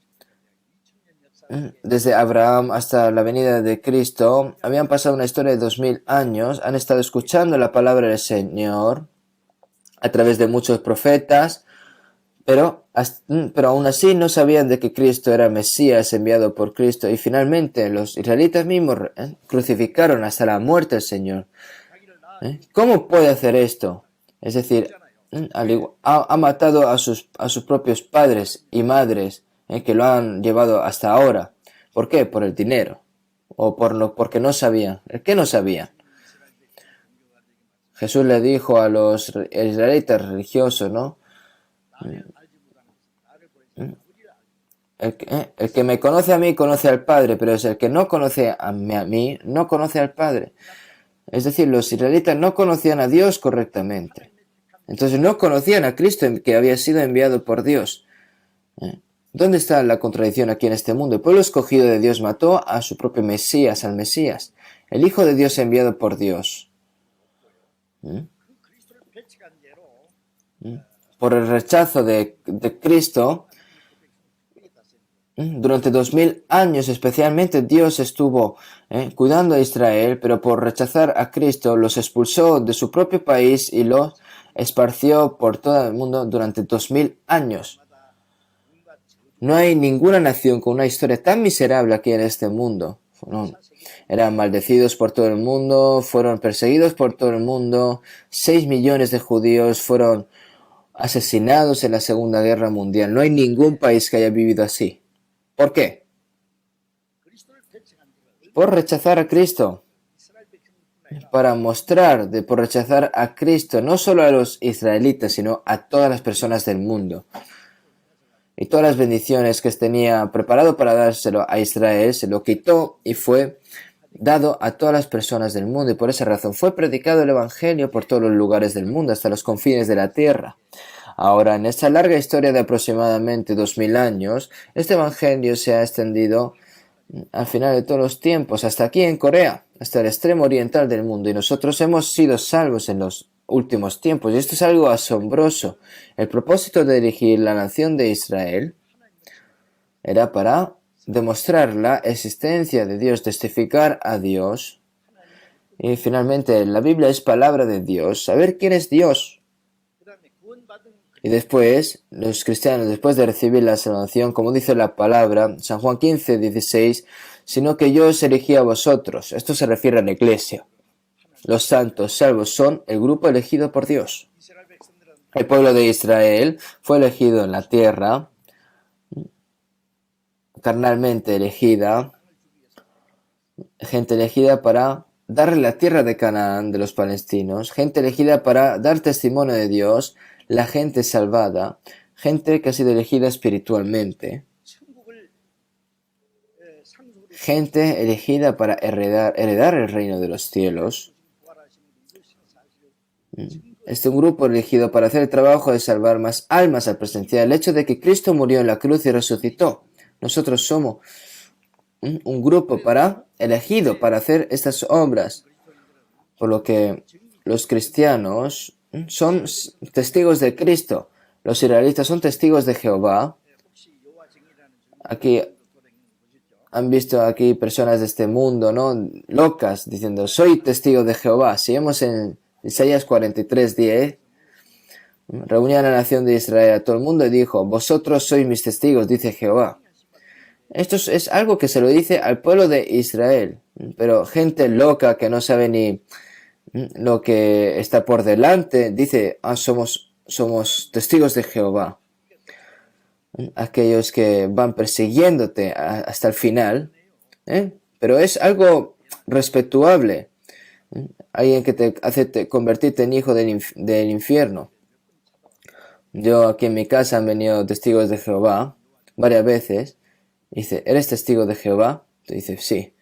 desde Abraham hasta la venida de Cristo, habían pasado una historia de 2000 años, han estado escuchando la palabra del Señor a través de muchos profetas, pero aún así no sabían de que Cristo era Mesías enviado por Cristo, y finalmente los israelitas mismos crucificaron hasta la muerte al Señor. ¿Cómo puede hacer esto? Es decir, ha matado a sus propios padres y madres que lo han llevado hasta ahora. ¿Por qué? Por el dinero o porque no sabían. ¿El qué no sabían? Jesús le dijo a los israelitas religiosos, ¿no? El que me conoce a mí conoce al Padre, pero es el que no conoce a mí no conoce al Padre. Es decir, los israelitas no conocían a Dios correctamente. Entonces no conocían a Cristo que había sido enviado por Dios. ¿Dónde está la contradicción aquí en este mundo? El pueblo escogido de Dios mató a su propio Mesías, al Mesías. El Hijo de Dios enviado por Dios. Por el rechazo de Cristo, durante 2000 años especialmente Dios estuvo cuidando a Israel, pero por rechazar a Cristo los expulsó de su propio país y los esparció por todo el mundo durante 2000 años. No hay ninguna nación con una historia tan miserable aquí en este mundo. Eran maldecidos por todo el mundo, fueron perseguidos por todo el mundo, 6 millones de judíos fueron asesinados en la Segunda Guerra Mundial. No hay ningún país que haya vivido así. ¿Por qué? Por rechazar a Cristo. Para mostrar, por rechazar a Cristo, no solo a los israelitas, sino a todas las personas del mundo. Y todas las bendiciones que tenía preparado para dárselo a Israel, se lo quitó y fue dado a todas las personas del mundo. Y por esa razón fue predicado el Evangelio por todos los lugares del mundo, hasta los confines de la tierra. Ahora, en esta larga historia de aproximadamente 2000 años, este Evangelio se ha extendido al final de todos los tiempos, hasta aquí en Corea, hasta el extremo oriental del mundo. Y nosotros hemos sido salvos en los últimos tiempos. Y esto es algo asombroso. El propósito de dirigir la nación de Israel era para demostrar la existencia de Dios, testificar a Dios. Y finalmente, la Biblia es palabra de Dios. Saber quién es Dios. Y después, los cristianos, después de recibir la salvación, como dice la palabra, San Juan 15, 16, sino que yo os elegí a vosotros. Esto se refiere a la iglesia. Los santos salvos son el grupo elegido por Dios. El pueblo de Israel fue elegido en la tierra, carnalmente elegida, gente elegida para darle la tierra de Canaán de los palestinos, gente elegida para dar testimonio de Dios, la gente salvada, gente que ha sido elegida espiritualmente, gente elegida para heredar el reino de los cielos. Este grupo elegido para hacer el trabajo de salvar más almas al presenciar el hecho de que Cristo murió en la cruz y resucitó. Nosotros somos un grupo elegido para hacer estas obras, por lo que los cristianos son testigos de Cristo. Los israelitas son testigos de Jehová. Aquí han visto aquí personas de este mundo, ¿no? Locas, diciendo, soy testigo de Jehová. Si vemos en Isaías 43:10, reunió a la nación de Israel, a todo el mundo, y dijo, vosotros sois mis testigos, dice Jehová. Esto es algo que se lo dice al pueblo de Israel, pero gente loca que no sabe ni lo que está por delante, dice, somos testigos de Jehová. Aquellos que van persiguiéndote hasta el final, pero es algo respetuable. Alguien que te hace convertirte en hijo del infierno. Yo aquí en mi casa han venido testigos de Jehová varias veces. Dice, ¿eres testigo de Jehová? Te dice, sí.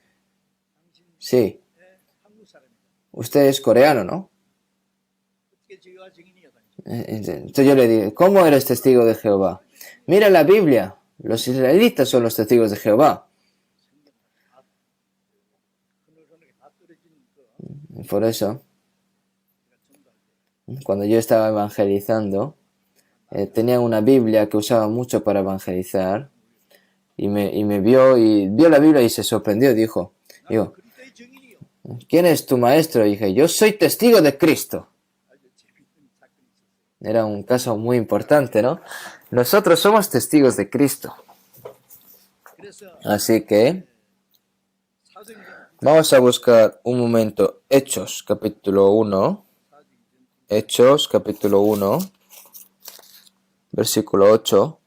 Sí. Usted es coreano, ¿no? Entonces yo le digo, ¿cómo eres testigo de Jehová? Mira la Biblia. Los israelitas son los testigos de Jehová. Por eso, cuando yo estaba evangelizando, tenía una Biblia que usaba mucho para evangelizar. Y me vio la Biblia y se sorprendió. Dijo, ¿quién es tu maestro? Y dije, yo soy testigo de Cristo. Era un caso muy importante, ¿no? Nosotros somos testigos de Cristo. Así que vamos a buscar un momento Hechos capítulo 1. Hechos capítulo 1, versículo 8.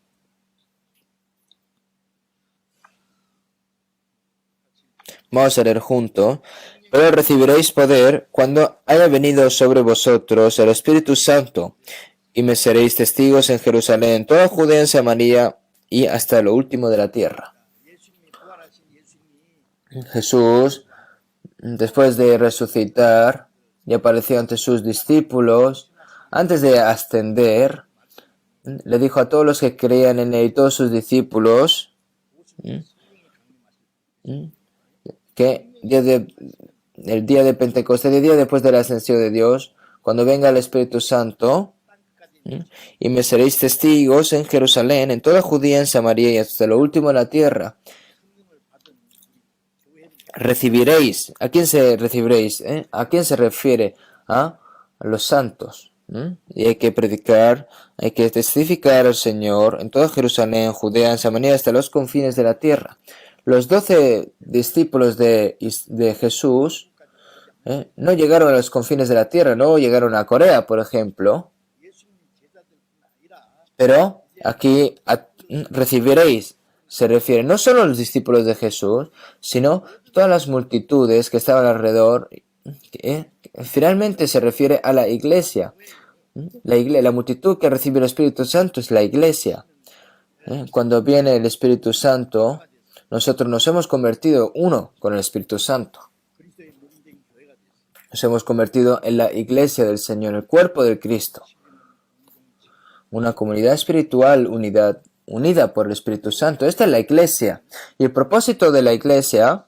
Vamos a leer juntos. pero recibiréis poder cuando haya venido sobre vosotros el Espíritu Santo, y me seréis testigos en Jerusalén, toda Judea, en Samaria y hasta lo último de la tierra. Jesús, después de resucitar y apareció ante sus discípulos, antes de ascender, le dijo a todos los que creían en él y todos sus discípulos que el día de Pentecostés, el día después de la ascensión de Dios, cuando venga el Espíritu Santo, y me seréis testigos en Jerusalén, en toda Judea, en Samaria y hasta lo último de la tierra. Recibiréis. ¿A quién se recibiréis? ¿A quién se refiere? A los santos. Y hay que predicar, hay que testificar al Señor en toda Jerusalén, Judea, en Samaria, hasta los confines de la tierra. Los 12 discípulos de Jesús no llegaron a los confines de la tierra, no llegaron a Corea, por ejemplo. Pero aquí recibiréis, se refiere no solo a los discípulos de Jesús, sino todas las multitudes que estaban alrededor. Finalmente se refiere a la iglesia. La multitud que recibe el Espíritu Santo es la iglesia. Cuando viene el Espíritu Santo, nosotros nos hemos convertido uno con el Espíritu Santo. Nos hemos convertido en la iglesia del Señor, el cuerpo del Cristo. Una comunidad espiritual unida por el Espíritu Santo. Esta es la iglesia. Y el propósito de la iglesia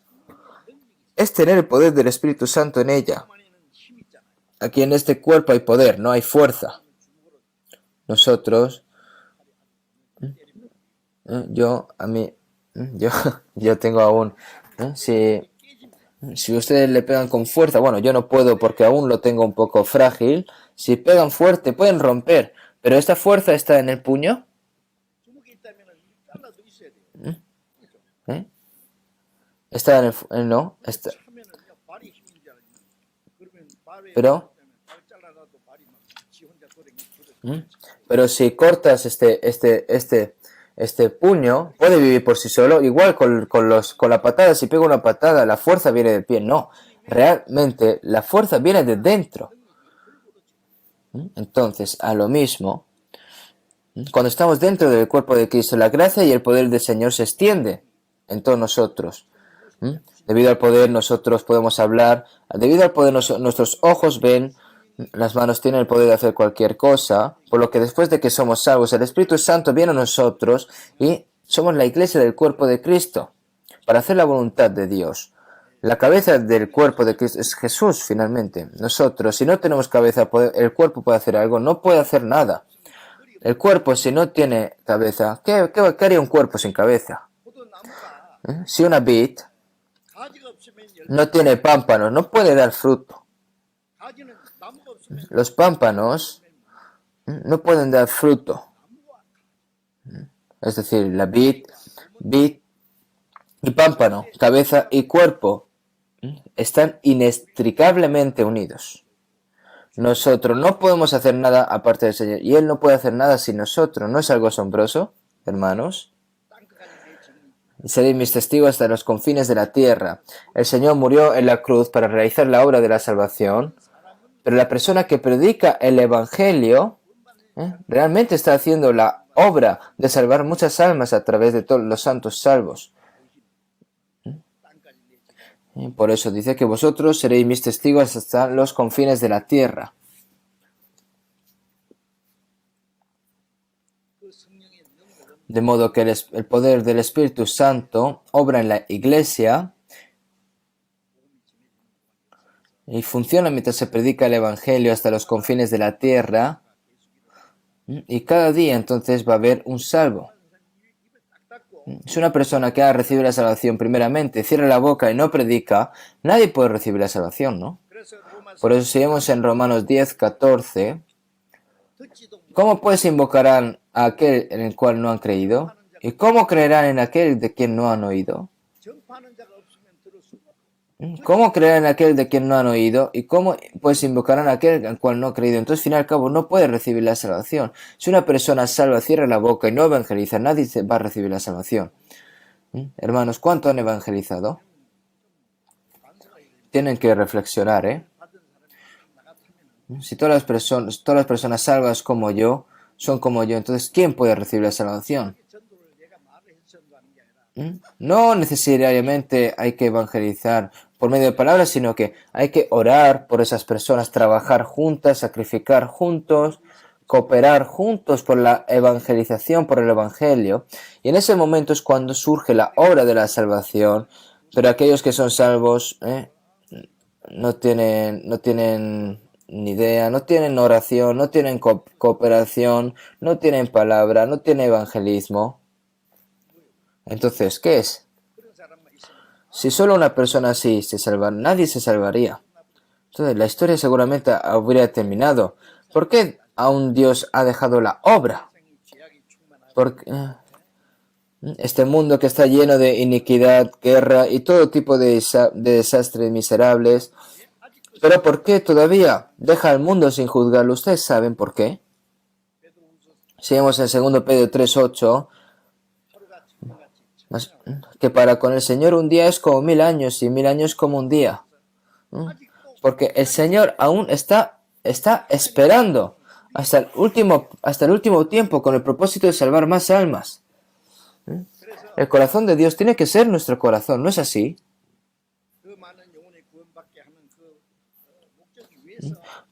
es tener el poder del Espíritu Santo en ella. Aquí en este cuerpo hay poder, no hay fuerza. Nosotros, yo tengo aún, si ustedes le pegan con fuerza, bueno, yo no puedo porque aún lo tengo un poco frágil. Si pegan fuerte pueden romper, pero esta fuerza está en el puño. Está en el no, está. Pero si cortas este puño, puede vivir por sí solo. Igual con la patada, si pego una patada, la fuerza viene del pie. No, realmente la fuerza viene de dentro. Entonces, a lo mismo, cuando estamos dentro del cuerpo de Cristo, la gracia y el poder del Señor se extiende en todos nosotros. Debido al poder nosotros podemos hablar, debido al poder nuestros ojos ven, las manos tienen el poder de hacer cualquier cosa, por lo que después de que somos salvos, el Espíritu Santo viene a nosotros y somos la iglesia del cuerpo de Cristo para hacer la voluntad de Dios. La cabeza del cuerpo de Cristo es Jesús, finalmente. Nosotros, si no tenemos cabeza, el cuerpo puede hacer algo, no puede hacer nada. El cuerpo, si no tiene cabeza, ¿qué haría un cuerpo sin cabeza? Si una vid no tiene pámpanos, no puede dar fruto. Los pámpanos no pueden dar fruto. Es decir, la vid y pámpano, cabeza y cuerpo están inextricablemente unidos. Nosotros no podemos hacer nada aparte del Señor y Él no puede hacer nada sin nosotros. ¿No es algo asombroso, hermanos? Y seréis mis testigos hasta los confines de la tierra. El Señor murió en la cruz para realizar la obra de la salvación, pero la persona que predica el Evangelio realmente está haciendo la obra de salvar muchas almas a través de todos los santos salvos. Por eso dice que vosotros seréis mis testigos hasta los confines de la tierra. De modo que el poder del Espíritu Santo obra en la iglesia y funciona mientras se predica el Evangelio hasta los confines de la tierra. Y cada día entonces va a haber un salvo. Si una persona que ha recibido la salvación primeramente cierra la boca y no predica, nadie puede recibir la salvación, ¿no? Por eso si vemos en Romanos 10:14, ¿cómo pues invocarán a aquel en el cual no han creído? ¿Y cómo creerán en aquel de quien no han oído? ¿Cómo creerán en aquel de quien no han oído? ¿Y cómo pues invocarán a aquel en el cual no han creído? Entonces, al fin y al cabo, no puede recibir la salvación. Si una persona salva, cierra la boca y no evangeliza, nadie va a recibir la salvación. Hermanos, ¿cuánto han evangelizado? tienen que reflexionar, Si todas las personas salvas como yo son como yo, entonces ¿quién puede recibir la salvación? No necesariamente hay que evangelizar por medio de palabras, sino que hay que orar por esas personas, trabajar juntas, sacrificar juntos, cooperar juntos por la evangelización, por el evangelio. Y en ese momento es cuando surge la obra de la salvación, pero aquellos que son salvos no tienen ni idea, no tienen oración, no tienen cooperación, no tienen palabra, no tienen evangelismo. Entonces, ¿qué es? Si solo una persona así se salva, nadie se salvaría. Entonces, la historia seguramente habría terminado. ¿Por qué aún Dios ha dejado la obra? Porque este mundo que está lleno de iniquidad, guerra y todo tipo de desastres miserables. Pero ¿por qué todavía deja al mundo sin juzgarlo? ¿Ustedes saben por qué? Si vemos en 2 Pedro 3:8, que para con el Señor un día es como 1000 años y 1000 años como un día. Porque el Señor aún está esperando hasta el último tiempo con el propósito de salvar más almas. El corazón de Dios tiene que ser nuestro corazón, ¿no es así?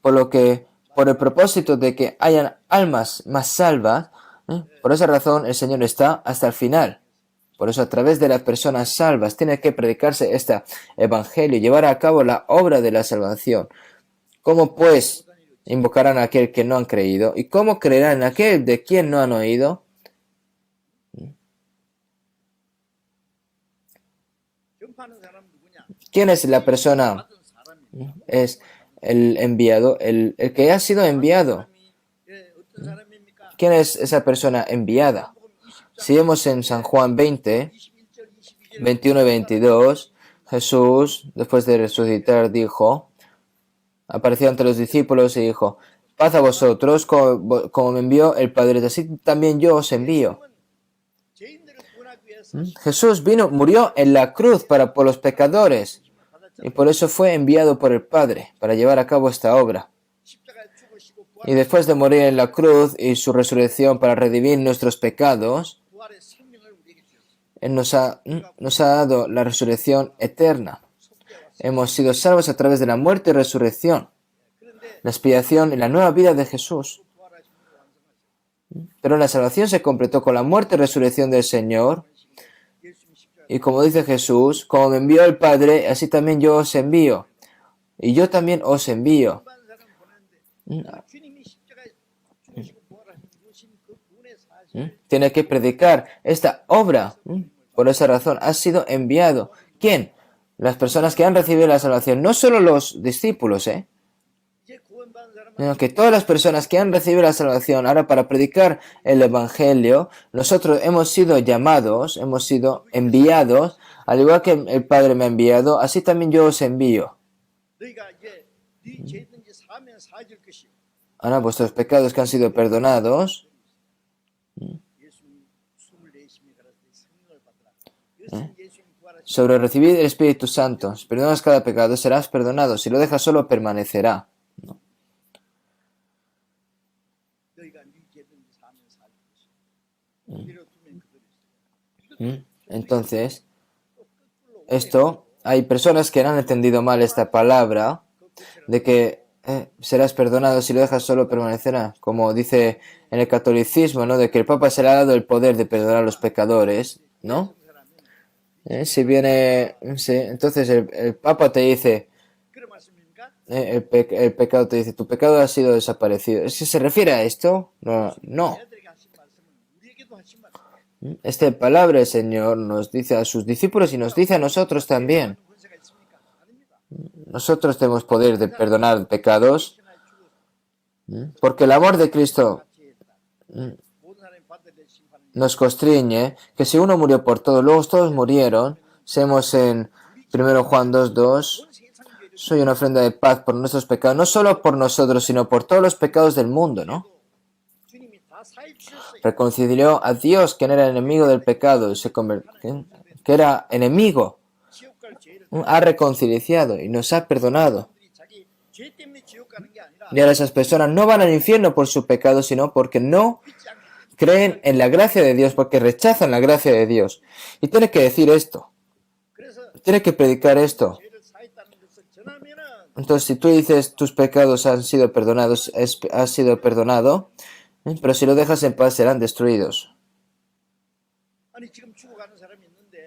Por el propósito de que hayan almas más salvas, por esa razón el Señor está hasta el final. Por eso a través de las personas salvas tiene que predicarse este evangelio, llevar a cabo la obra de la salvación. ¿Cómo pues invocarán a aquel que no han creído? ¿Y cómo creerán en aquel de quien no han oído? ¿Quién es la persona? Es el enviado, el que ha sido enviado. ¿Quién es esa persona enviada? Si vemos en San Juan 20, 21 y 22, Jesús, después de resucitar, apareció ante los discípulos y dijo: paz a vosotros, como me envió el Padre, así también yo os envío. Jesús murió en la cruz por los pecadores, y por eso fue enviado por el Padre, para llevar a cabo esta obra. Y después de morir en la cruz y su resurrección para redimir nuestros pecados, Él nos ha dado la resurrección eterna. Hemos sido salvos a través de la muerte y resurrección, la expiación y la nueva vida de Jesús. Pero la salvación se completó con la muerte y resurrección del Señor. Y como dice Jesús, como me envió el Padre, así también yo os envío. Y yo también os envío. Tiene que predicar esta obra. Por esa razón ha sido enviado. ¿Quién? Las personas que han recibido la salvación. No solo los discípulos, sino que todas las personas que han recibido la salvación. Ahora, para predicar el Evangelio, nosotros hemos sido llamados, hemos sido enviados, al igual que el Padre me ha enviado, así también yo os envío. Ahora, vuestros pecados que han sido perdonados, sobre recibir el Espíritu Santo. Si perdonas cada pecado, serás perdonado. Si lo dejas solo, permanecerá. Entonces, hay personas que han entendido mal esta palabra de que serás perdonado, si lo dejas solo permanecerá, como dice en el catolicismo, ¿no? De que el Papa se le ha dado el poder de perdonar a los pecadores, ¿no? Si viene, entonces el Papa te dice, el pecado te dice, tu pecado ha sido desaparecido. ¿Es que se refiere a esto? No. Esta palabra el Señor nos dice a sus discípulos y nos dice a nosotros también. Nosotros tenemos poder de perdonar pecados porque el amor de Cristo nos constriñe que si uno murió por todos, luego todos murieron. Seamos en 1 Juan 2:2. Soy una ofrenda de paz por nuestros pecados, no solo por nosotros, sino por todos los pecados del mundo, ¿no? Reconcilió a Dios, quien era enemigo del pecado, y que era enemigo ha reconciliado y nos ha perdonado. Y ahora esas personas no van al infierno por su pecado, sino porque no creen en la gracia de Dios, porque rechazan la gracia de Dios. Y tienes que decir esto. Tienes que predicar esto. Entonces, si tú dices tus pecados han sido perdonados, has sido perdonado, pero si lo dejas en paz serán destruidos.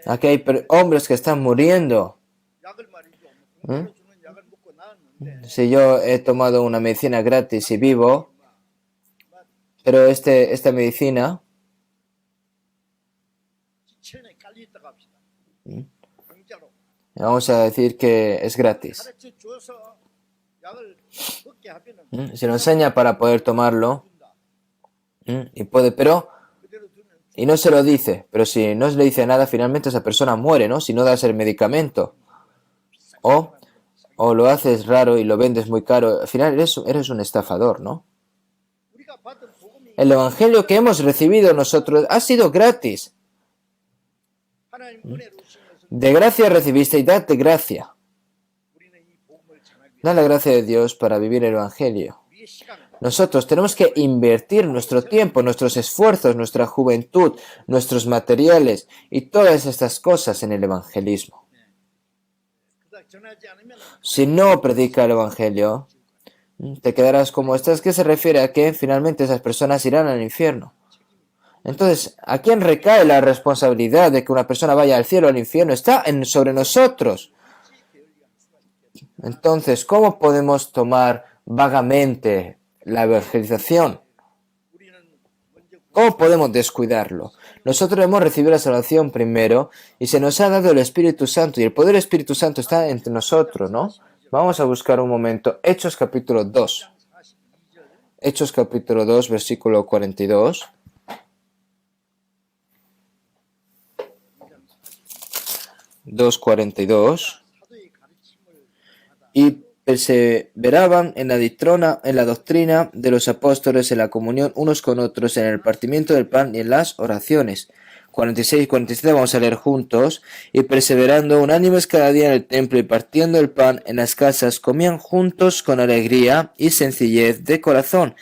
Aquí hay hombres que están muriendo. Si yo he tomado una medicina gratis y vivo, pero esta medicina vamos a decir que es gratis. Se lo enseña para poder tomarlo y no se lo dice, pero si no se le dice nada, finalmente esa persona muere, ¿no? Si no das el medicamento o lo haces raro y lo vendes muy caro, al final eres un estafador, ¿no? El evangelio que hemos recibido nosotros ha sido gratis. De gracia recibiste y date gracia. Da la gracia de Dios para vivir el evangelio. Nosotros tenemos que invertir nuestro tiempo, nuestros esfuerzos, nuestra juventud, nuestros materiales y todas estas cosas en el evangelismo. Si no predica el evangelio, te quedarás como estás, que se refiere a que finalmente esas personas irán al infierno. Entonces, ¿a quién recae la responsabilidad de que una persona vaya al cielo o al infierno? Está sobre nosotros. Entonces, ¿cómo podemos tomar vagamente la evangelización? ¿Cómo podemos descuidarlo? Nosotros hemos recibido la salvación primero y se nos ha dado el Espíritu Santo y el poder del Espíritu Santo está entre nosotros, ¿no? Vamos a buscar un momento. Hechos capítulo 2. Hechos capítulo 2, versículo 42. Y perseveraban en la doctrina de los apóstoles, en la comunión unos con otros, en el partimiento del pan y en las oraciones. 46 y 47 vamos a leer juntos. Y perseverando unánimes cada día en el templo y partiendo el pan en las casas, comían juntos con alegría y sencillez de corazón,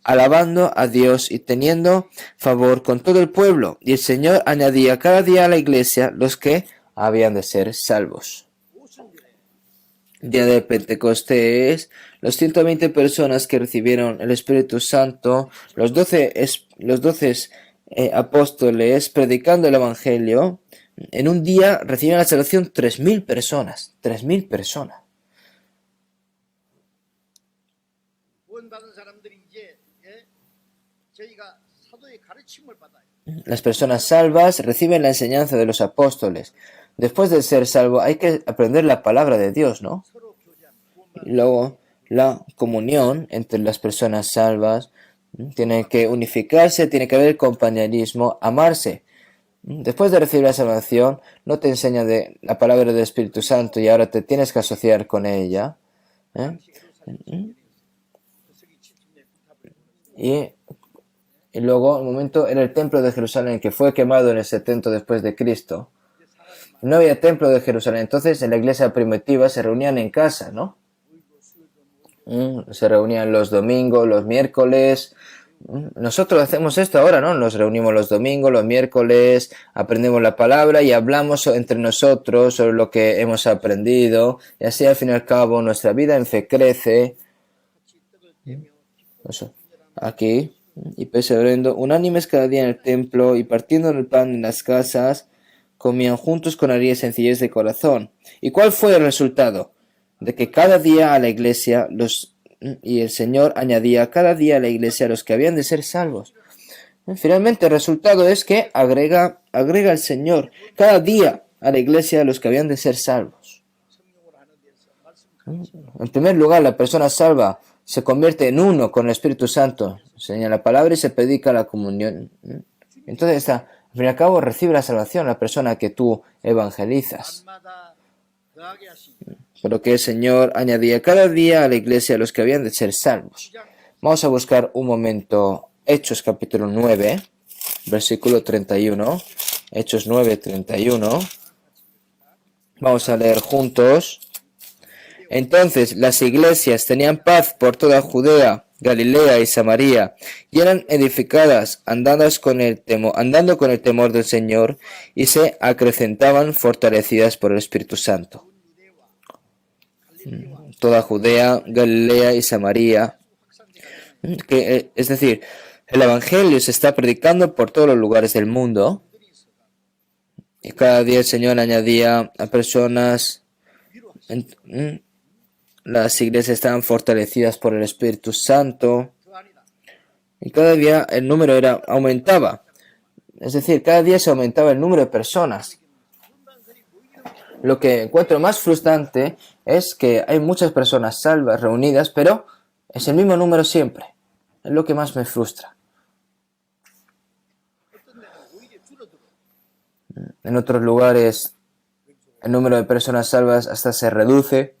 alabando a Dios y teniendo favor con todo el pueblo. Y el Señor añadía cada día a la iglesia los que habían de ser salvos. Día de Pentecostés, los 120 personas que recibieron el Espíritu Santo, los 12 apóstoles predicando el Evangelio, en un día recibieron la salvación 3.000 personas. 3.000 personas. Las personas salvas reciben la enseñanza de los apóstoles. Después de ser salvo hay que aprender la palabra de Dios, ¿no? Y luego la comunión entre las personas salvas tiene que unificarse, tiene que haber compañerismo, amarse. Después de recibir la salvación, no te enseña de la palabra del Espíritu Santo y ahora te tienes que asociar con ella. Y luego, el momento en el templo de Jerusalén, que fue quemado en el 70 después de Cristo, no había templo de Jerusalén. Entonces, en la iglesia primitiva se reunían en casa, ¿no? Se reunían los domingos, los miércoles. Nosotros hacemos esto ahora, ¿no? Nos reunimos los domingos, los miércoles, aprendemos la palabra y hablamos entre nosotros sobre lo que hemos aprendido. Y así, al fin y al cabo, nuestra vida en fe crece. Eso. Aquí. Y perseverando unánimes cada día en el templo y partiendo el pan en las casas, comían juntos con alegría y sencillez de corazón. ¿Y cuál fue el resultado? De que cada día a la iglesia y el Señor añadía cada día a la iglesia a los que habían de ser salvos. Finalmente el resultado es que agrega el Señor cada día a la iglesia a los que habían de ser salvos. En primer lugar, la persona salva se convierte en uno con el Espíritu Santo, enseña la palabra y se predica la comunión. Entonces, al fin y al cabo, recibe la salvación la persona que tú evangelizas. Pero que el Señor añadía cada día a la iglesia a los que habían de ser salvos. Vamos a buscar un momento Hechos capítulo 9, versículo 31. Hechos 9, 31. Vamos a leer juntos. Entonces las iglesias tenían paz por toda Judea, Galilea y Samaria, y eran edificadas andando con el temor del Señor, y se acrecentaban fortalecidas por el Espíritu Santo. Toda Judea, Galilea y Samaria, es decir, el Evangelio se está predicando por todos los lugares del mundo, y cada día el Señor añadía a personas. Las iglesias estaban fortalecidas por el Espíritu Santo y cada día el número aumentaba. Es decir, cada día se aumentaba el número de personas. Lo que encuentro más frustrante es que hay muchas personas salvas reunidas, pero es el mismo número siempre. Es lo que más me frustra. En otros lugares el número de personas salvas hasta se reduce.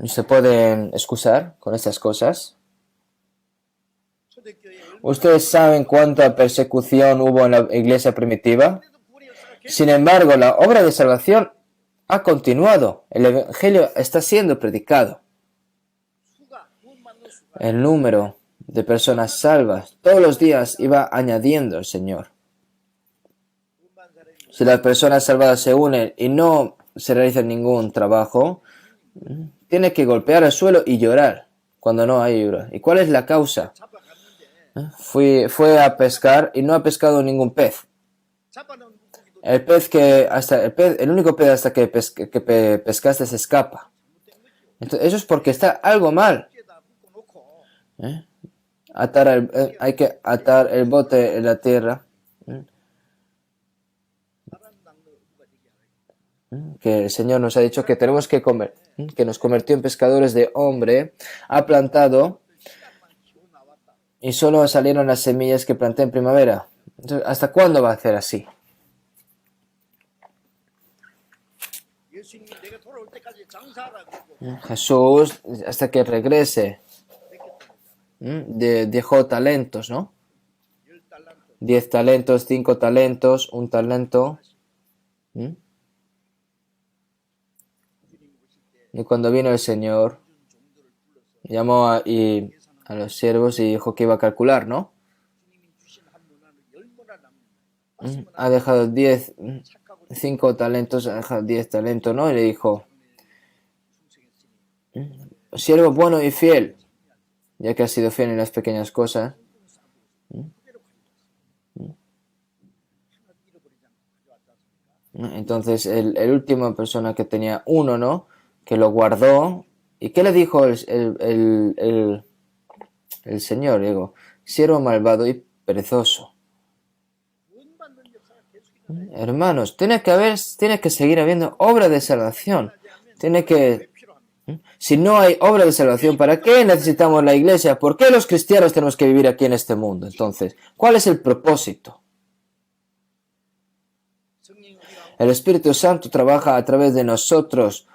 ¿Se pueden excusar con estas cosas? ¿Ustedes saben cuánta persecución hubo en la iglesia primitiva? Sin embargo, la obra de salvación ha continuado. El Evangelio está siendo predicado. El número de personas salvas todos los días iba añadiendo el Señor. Si las personas salvadas se unen y no se realiza ningún trabajo, tiene que golpear el suelo y llorar cuando no hay llorar. ¿Y cuál es la causa? Fue a pescar y no ha pescado ningún pez. El único pez hasta que pescaste se escapa. Entonces, eso es porque está algo mal. Hay que atar el bote en la tierra. Que el Señor nos ha dicho que tenemos que comer, que nos convirtió en pescadores de hombre, ha plantado y solo salieron las semillas que planté en primavera. Entonces, ¿hasta cuándo va a hacer así? Jesús, hasta que regrese, dejó talentos, ¿no? 10 talentos, 5 talentos, 1 talento. Y cuando vino el Señor, llamó a los siervos y dijo que iba a calcular, ¿no? Ha dejado 5 talentos, ha dejado 10 talentos, ¿no? Y le dijo, siervo bueno y fiel, ya que has sido fiel en las pequeñas cosas. Entonces, el última persona que tenía 1, ¿no? Que lo guardó. ¿Y qué le dijo el Señor? Digo, siervo malvado y perezoso. Hermanos, tiene que seguir habiendo obra de salvación. Si no hay obra de salvación, ¿para qué necesitamos la iglesia? ¿Por qué los cristianos tenemos que vivir aquí en este mundo? Entonces, ¿cuál es el propósito? El Espíritu Santo trabaja a través de nosotros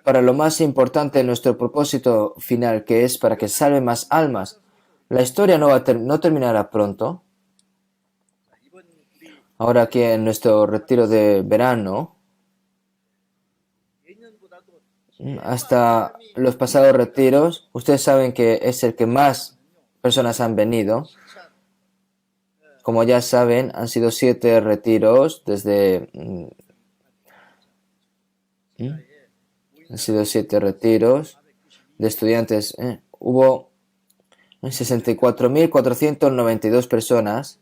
para lo más importante de nuestro propósito final, que es para que salve más almas. La historia no terminará pronto. Ahora aquí en nuestro retiro de verano, hasta los pasados retiros, ustedes saben que es el que más personas han venido. Como ya saben, han sido 7 retiros desde... Han sido 7 retiros de estudiantes. Hubo 64.492 personas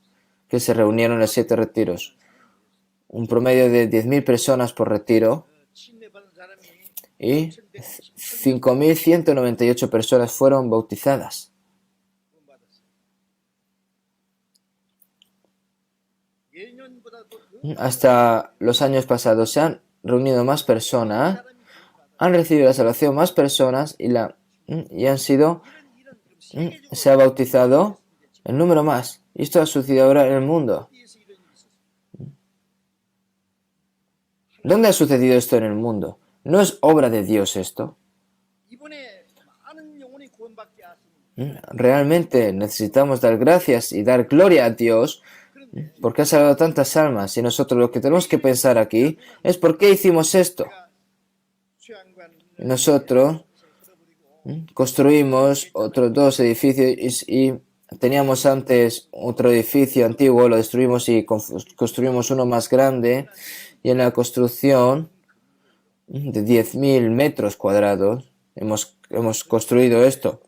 que se reunieron en los 7 retiros. Un promedio de 10.000 personas por retiro. Y 5.198 personas fueron bautizadas. Hasta los años pasados se han reunido más personas, han recibido la salvación más personas y se ha bautizado el número más. Y esto ha sucedido ahora en el mundo. ¿Dónde ha sucedido esto en el mundo? ¿No es obra de Dios esto? Realmente necesitamos dar gracias y dar gloria a Dios ¿Por qué ha salvado tantas almas? Y nosotros lo que tenemos que pensar aquí es ¿por qué hicimos esto? Nosotros construimos otros dos edificios y teníamos antes otro edificio antiguo, lo destruimos y construimos uno más grande. Y en la construcción de 10.000 metros cuadrados hemos construido esto.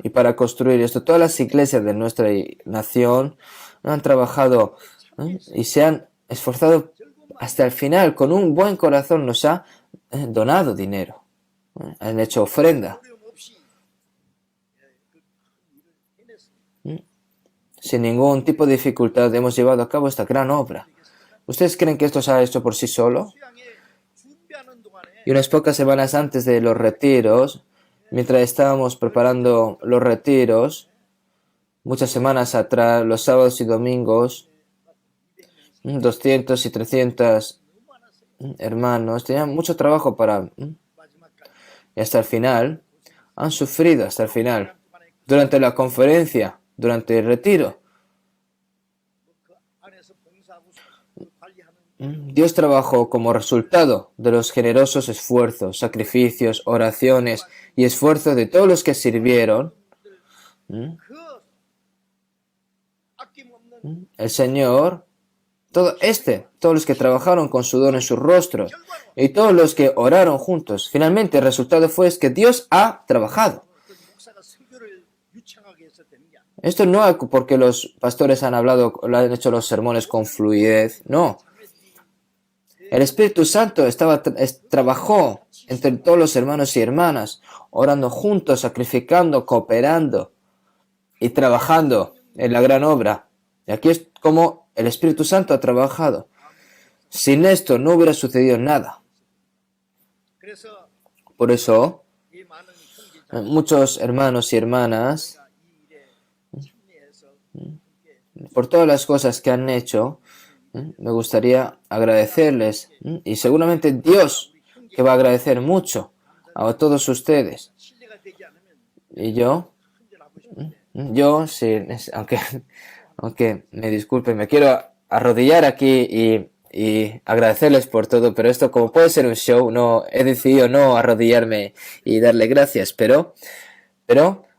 Y para construir esto, todas las iglesias de nuestra nación han trabajado y se han esforzado hasta el final. Con un buen corazón nos ha donado dinero. Han hecho ofrenda. Sin ningún tipo de dificultad hemos llevado a cabo esta gran obra. ¿Ustedes creen que esto se ha hecho por sí solo? Y unas pocas semanas antes de los retiros, mientras estábamos preparando los retiros, muchas semanas atrás, los sábados y domingos, 200 y 300 hermanos tenían mucho trabajo y hasta el final, han sufrido hasta el final. Durante la conferencia, durante el retiro, Dios trabajó como resultado de los generosos esfuerzos, sacrificios, oraciones y esfuerzos de todos los que sirvieron. El Señor, todos los que trabajaron con sudor en sus rostros y todos los que oraron juntos, finalmente el resultado fue que Dios ha trabajado. Esto no es porque los pastores han hecho los sermones con fluidez, no. El Espíritu Santo trabajó entre todos los hermanos y hermanas, orando juntos, sacrificando, cooperando y trabajando en la gran obra. Y aquí es como el Espíritu Santo ha trabajado. Sin esto no hubiera sucedido nada. Por eso, muchos hermanos y hermanas, por todas las cosas que han hecho, me gustaría agradecerles, y seguramente Dios que va a agradecer mucho a todos ustedes. Y aunque me disculpen, me quiero arrodillar aquí y agradecerles por todo, pero esto como puede ser un show, no he decidido no arrodillarme y darle gracias, pero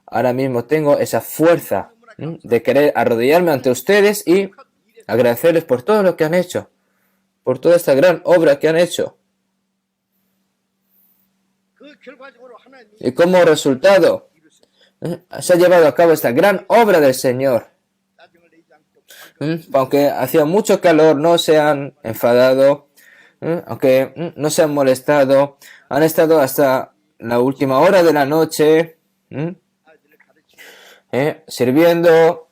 ahora mismo tengo esa fuerza de querer arrodillarme ante ustedes y agradecerles por todo lo que han hecho, por toda esta gran obra que han hecho. Y como resultado, se ha llevado a cabo esta gran obra del Señor. Aunque hacía mucho calor, no se han enfadado, aunque no se han molestado, han estado hasta la última hora de la noche, sirviendo,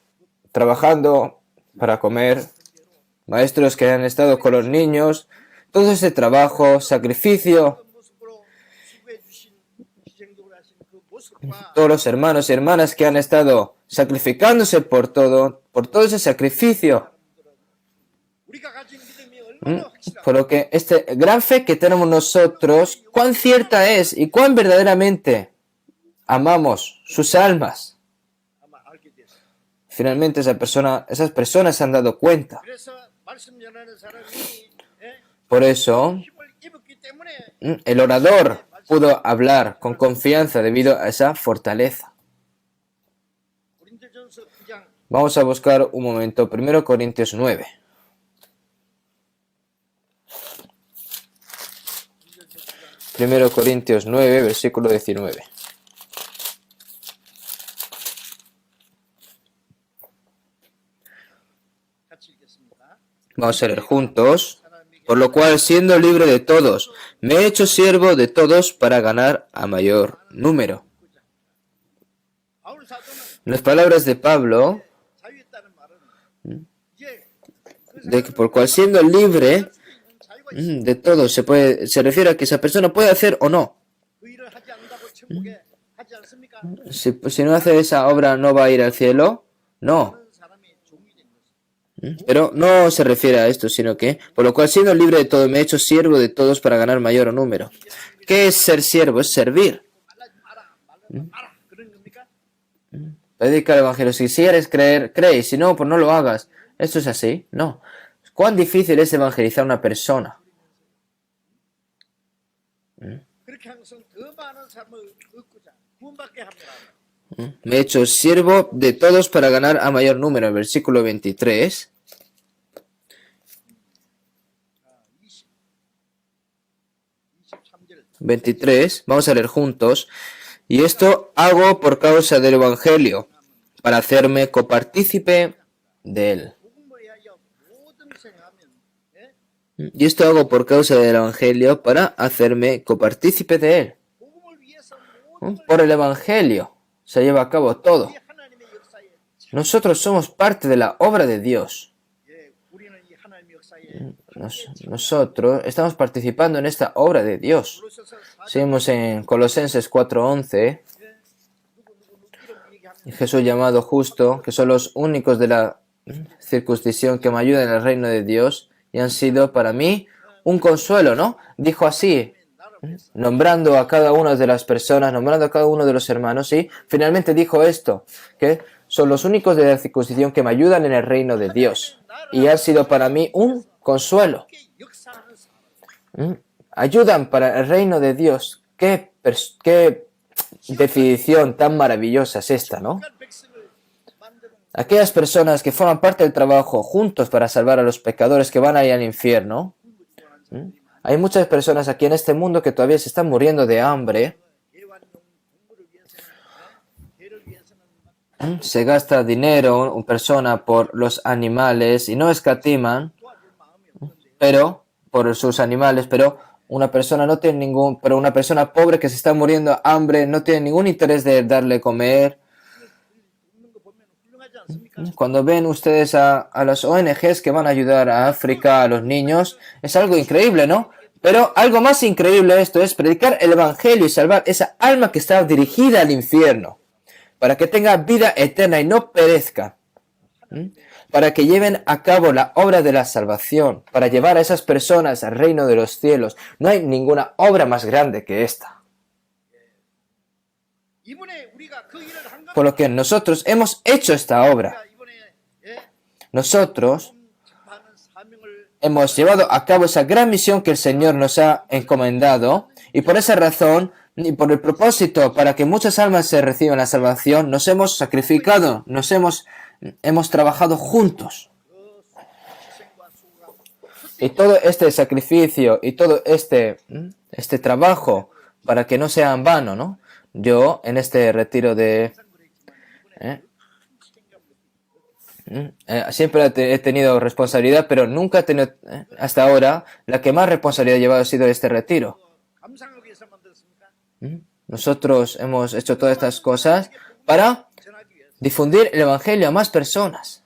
trabajando para comer, maestros que han estado con los niños, todo ese trabajo, sacrificio, todos los hermanos y hermanas que han estado sacrificándose por todo ese sacrificio. Por lo que esta gran fe que tenemos nosotros, cuán cierta es y cuán verdaderamente amamos sus almas. Finalmente esas personas se han dado cuenta. Por eso, el orador pudo hablar con confianza debido a esa fortaleza. Vamos a buscar un momento, 1 Corintios 9. Primero Corintios 9, versículo 19. Vamos a leer juntos. Por lo cual, siendo libre de todos, me he hecho siervo de todos para ganar a mayor número. Las palabras de Pablo, de que por cual siendo libre de todos, se refiere a que esa persona puede hacer o no. Si no hace esa obra, ¿no va a ir al cielo? No. Pero no se refiere a esto, sino que, por lo cual siendo libre de todo, me he hecho siervo de todos para ganar mayor número. ¿Qué es ser siervo? Es servir. Predica el Evangelio. Si quieres creer, cree. Y si no, pues no lo hagas. ¿Esto es así? No. ¿Cuán difícil es evangelizar a una persona? Me he hecho siervo de todos para ganar a mayor número. El versículo 23. 23. Vamos a leer juntos. Y esto hago por causa del Evangelio, para hacerme copartícipe de él. Y esto hago por causa del Evangelio, para hacerme copartícipe de él. Por el Evangelio se lleva a cabo todo. Nosotros somos parte de la obra de Dios. Nosotros estamos participando en esta obra de Dios. Seguimos en Colosenses 4:11. Jesús llamado justo, que son los únicos de la circuncisión que me ayudan en el reino de Dios y han sido para mí un consuelo, ¿no? Dijo así, nombrando a cada una de las personas, nombrando a cada uno de los hermanos, y finalmente dijo esto, que son los únicos de la circuncisión que me ayudan en el reino de Dios y han sido para mí un consuelo. Ayudan para el reino de Dios. Qué definición tan maravillosa es esta, ¿no? Aquellas personas que forman parte del trabajo juntos para salvar a los pecadores que van a ir al infierno. Hay muchas personas aquí en este mundo que todavía se están muriendo de hambre. Se gasta dinero, una persona, por los animales y no escatiman, pero por sus animales, pero una persona no tiene pero una persona pobre que se está muriendo de hambre no tiene ningún interés de darle comer. Cuando ven ustedes a las ONGs que van a ayudar a África, a los niños, es algo increíble, ¿no? Pero algo más increíble esto es predicar el Evangelio y salvar esa alma que está dirigida al infierno, para que tenga vida eterna y no perezca, para que lleven a cabo la obra de la salvación, para llevar a esas personas al reino de los cielos. No hay ninguna obra más grande que esta. Por lo que nosotros hemos hecho esta obra. Nosotros hemos llevado a cabo esa gran misión que el Señor nos ha encomendado y por esa razón y por el propósito para que muchas almas se reciban la salvación, nos hemos sacrificado, hemos trabajado juntos. Y todo este sacrificio y todo este trabajo para que no sea en vano, ¿no? Yo en este retiro de... siempre he tenido responsabilidad, pero nunca he tenido, hasta ahora, la que más responsabilidad he llevado ha sido este retiro. Nosotros hemos hecho todas estas cosas para difundir el Evangelio a más personas.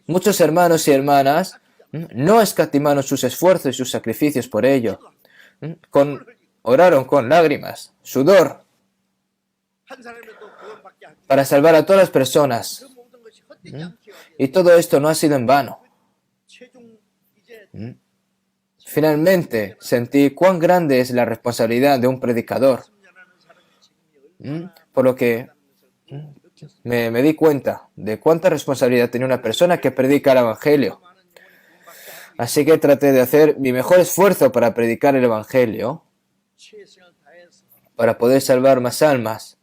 Muchos hermanos y hermanas no escatimaron sus esfuerzos y sus sacrificios por ello. Oraron con lágrimas, sudor, para salvar a todas las personas. Y todo esto no ha sido en vano. Finalmente sentí cuán grande es la responsabilidad de un predicador. Por lo que me di cuenta de cuánta responsabilidad tenía una persona que predica el Evangelio. Así que traté de hacer mi mejor esfuerzo para predicar el Evangelio, para poder salvar más almas.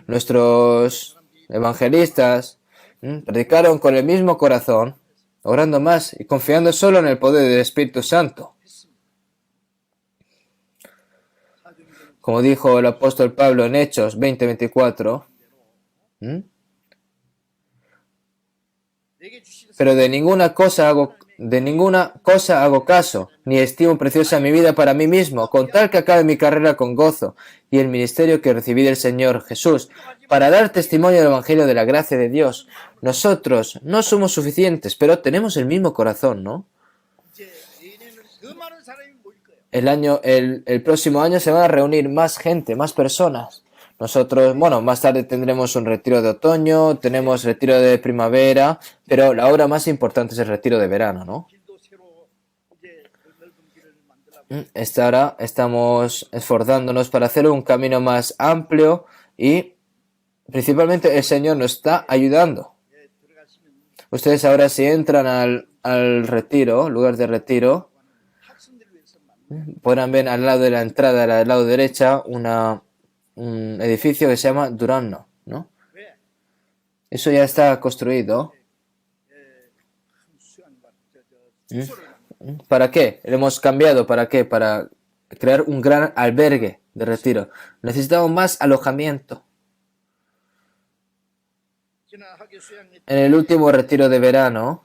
Nuestros evangelistas predicaron con el mismo corazón, orando más y confiando solo en el poder del Espíritu Santo. Como dijo el apóstol Pablo en Hechos 20:24, pero de ninguna cosa hago caso, ni estimo preciosa mi vida para mí mismo, con tal que acabe mi carrera con gozo y el ministerio que recibí del Señor Jesús, para dar testimonio del Evangelio de la gracia de Dios. Nosotros no somos suficientes, pero tenemos el mismo corazón, ¿no? El próximo año se van a reunir más gente, más personas. Nosotros, más tarde tendremos un retiro de otoño, tenemos retiro de primavera, pero la hora más importante es el retiro de verano, ¿no? Ahora estamos esforzándonos para hacer un camino más amplio y principalmente el Señor nos está ayudando. Ustedes ahora si entran al retiro, lugar de retiro, podrán ver al lado de la entrada, al lado derecha, un edificio que se llama Durano, ¿no? Eso ya está construido. ¿Para qué? Lo hemos cambiado. ¿Para qué? Para crear un gran albergue de retiro. Necesitamos más alojamiento. En el último retiro de verano,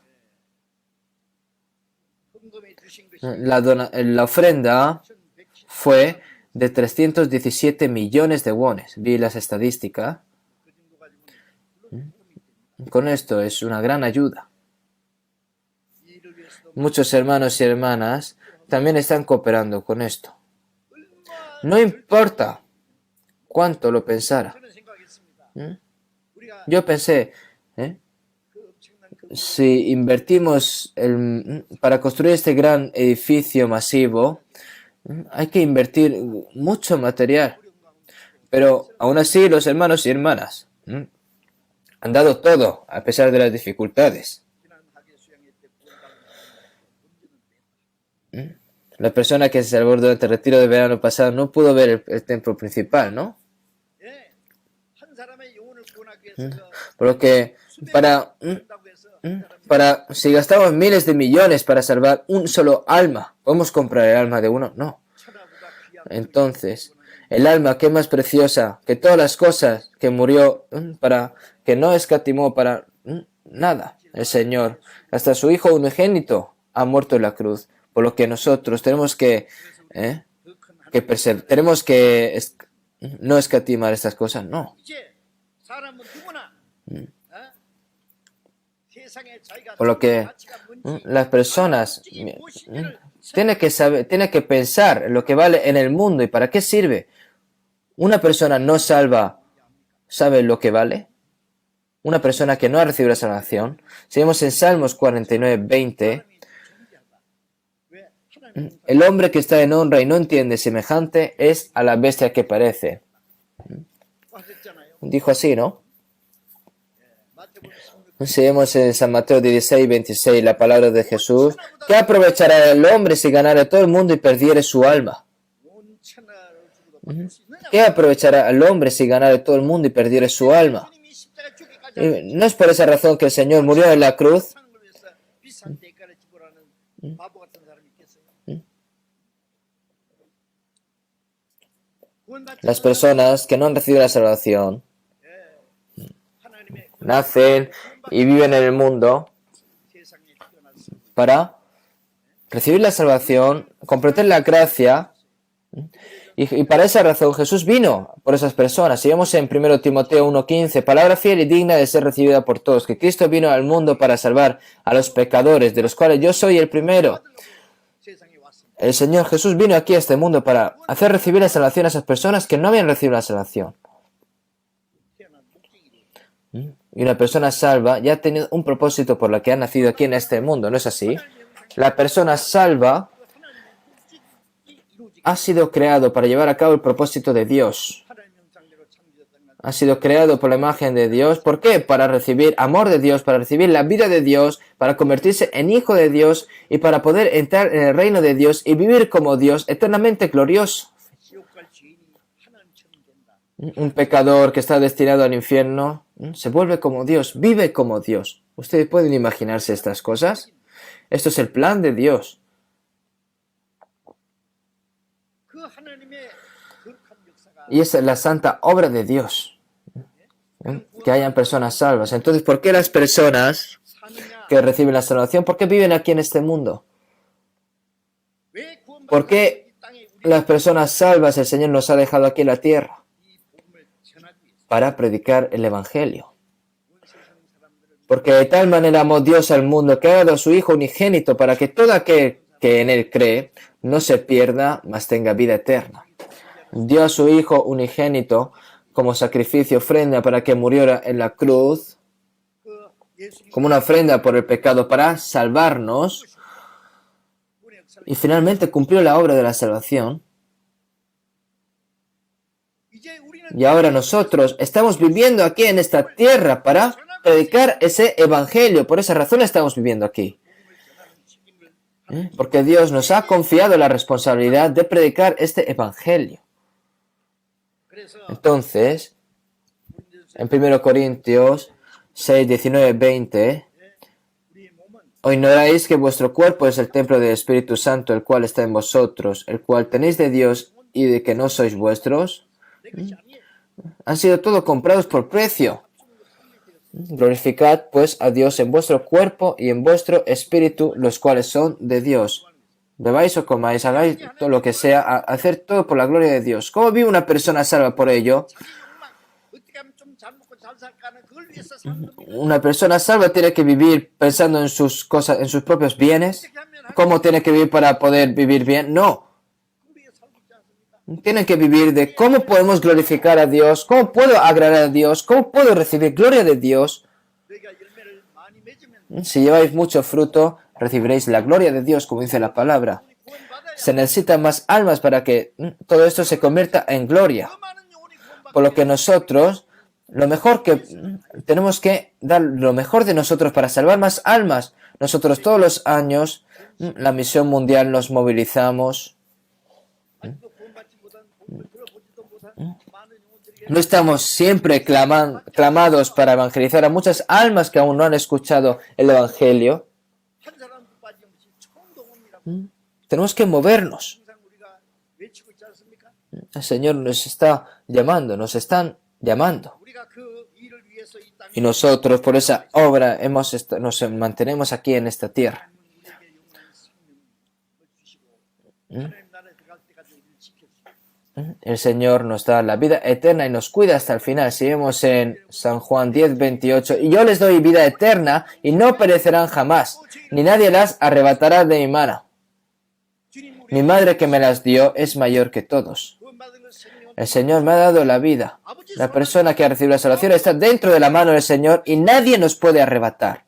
la ofrenda fue de 317 millones de wones. Vi las estadísticas. Con esto es una gran ayuda. Muchos hermanos y hermanas también están cooperando con esto. No importa cuánto lo pensara. Yo pensé, si invertimos para construir este gran edificio masivo, hay que invertir mucho material. Pero aún así los hermanos y hermanas han dado todo a pesar de las dificultades. La persona que se salvó durante el retiro de verano pasado no pudo ver el templo principal, ¿no? Por lo que si gastamos miles de millones para salvar un solo alma, ¿podemos comprar el alma de uno? No. Entonces, el alma que es más preciosa que todas las cosas que murió que no escatimó para nada, el Señor, hasta su Hijo unigénito ha muerto en la cruz. Por lo que nosotros tenemos que no escatimar estas cosas, no. Por lo que las personas tienen que pensar en lo que vale en el mundo y para qué sirve. Una persona no salva, ¿sabe lo que vale? Una persona que no ha recibido la salvación. Si vemos en Salmos 49:20, el hombre que está en honra y no entiende semejante es a la bestia que parece. Dijo así, ¿no? Si vemos en San Mateo 16:26 la palabra de Jesús, ¿qué aprovechará el hombre si ganara todo el mundo y perdiere su alma? ¿Qué aprovechará el hombre si ganara todo el mundo y perdiere su alma? ¿No es por esa razón que el Señor murió en la cruz? Las personas que no han recibido la salvación nacen y viven en el mundo para recibir la salvación, comprender la gracia, y para esa razón Jesús vino por esas personas. Si vemos en 1 Timoteo 1:15, palabra fiel y digna de ser recibida por todos, que Cristo vino al mundo para salvar a los pecadores, de los cuales yo soy el primero. El Señor Jesús vino aquí a este mundo para hacer recibir la salvación a esas personas que no habían recibido la salvación. Y una persona salva ya ha tenido un propósito por la que ha nacido aquí en este mundo, ¿no es así? La persona salva ha sido creado para llevar a cabo el propósito de Dios. Ha sido creado por la imagen de Dios. ¿Por qué? Para recibir amor de Dios, para recibir la vida de Dios, para convertirse en hijo de Dios y para poder entrar en el reino de Dios y vivir como Dios eternamente glorioso. Un pecador que está destinado al infierno se vuelve como Dios, vive como Dios. ¿Ustedes pueden imaginarse estas cosas? Esto es el plan de Dios. Y esa es la santa obra de Dios. Que hayan personas salvas. Entonces, ¿por qué las personas que reciben la salvación, por qué viven aquí en este mundo? ¿Por qué las personas salvas el Señor nos ha dejado aquí en la tierra? Para predicar el Evangelio. Porque de tal manera amó Dios al mundo que ha dado a su Hijo unigénito para que todo aquel que en Él cree no se pierda, mas tenga vida eterna. Dio a su Hijo unigénito como sacrificio, ofrenda para que muriera en la cruz, como una ofrenda por el pecado para salvarnos. y finalmente cumplió la obra de la salvación. Y ahora nosotros estamos viviendo aquí en esta tierra para predicar ese evangelio. Por esa razón estamos viviendo aquí. Porque Dios nos ha confiado la responsabilidad de predicar este evangelio. Entonces, en 1 Corintios 6, 19, 20, ¿o ignoráis que vuestro cuerpo es el templo del Espíritu Santo, el cual está en vosotros, el cual tenéis de Dios y de que no sois vuestros? Han sido todos comprados por precio. Glorificad pues a Dios en vuestro cuerpo y en vuestro espíritu, los cuales son de Dios. Bebáis o comáis, hagáis todo lo que sea, hacer todo por la gloria de Dios. ¿Cómo vive una persona salva por ello? Una persona salva tiene que vivir pensando en sus cosas, en sus propios bienes. ¿Cómo tiene que vivir para poder vivir bien? No. Tienen que vivir de cómo podemos glorificar a Dios, cómo puedo agradar a Dios, cómo puedo recibir gloria de Dios. Si lleváis mucho fruto, recibiréis la gloria de Dios, como dice la palabra. Se necesitan más almas para que todo esto se convierta en gloria. Por lo que nosotros, tenemos que dar lo mejor de nosotros para salvar más almas. Nosotros todos los años, la misión mundial, nos movilizamos. No estamos siempre clamados para evangelizar a muchas almas que aún no han escuchado el evangelio. Tenemos que movernos. El Señor nos está llamando, nos están llamando. Y nosotros por esa obra nos mantenemos aquí en esta tierra. El Señor nos da la vida eterna y nos cuida hasta el final. Si vemos en San Juan 10, 28, y yo les doy vida eterna y no perecerán jamás, ni nadie las arrebatará de mi mano. Mi madre que me las dio es mayor que todos. El Señor me ha dado la vida. La persona que ha recibido la salvación está dentro de la mano del Señor y nadie nos puede arrebatar.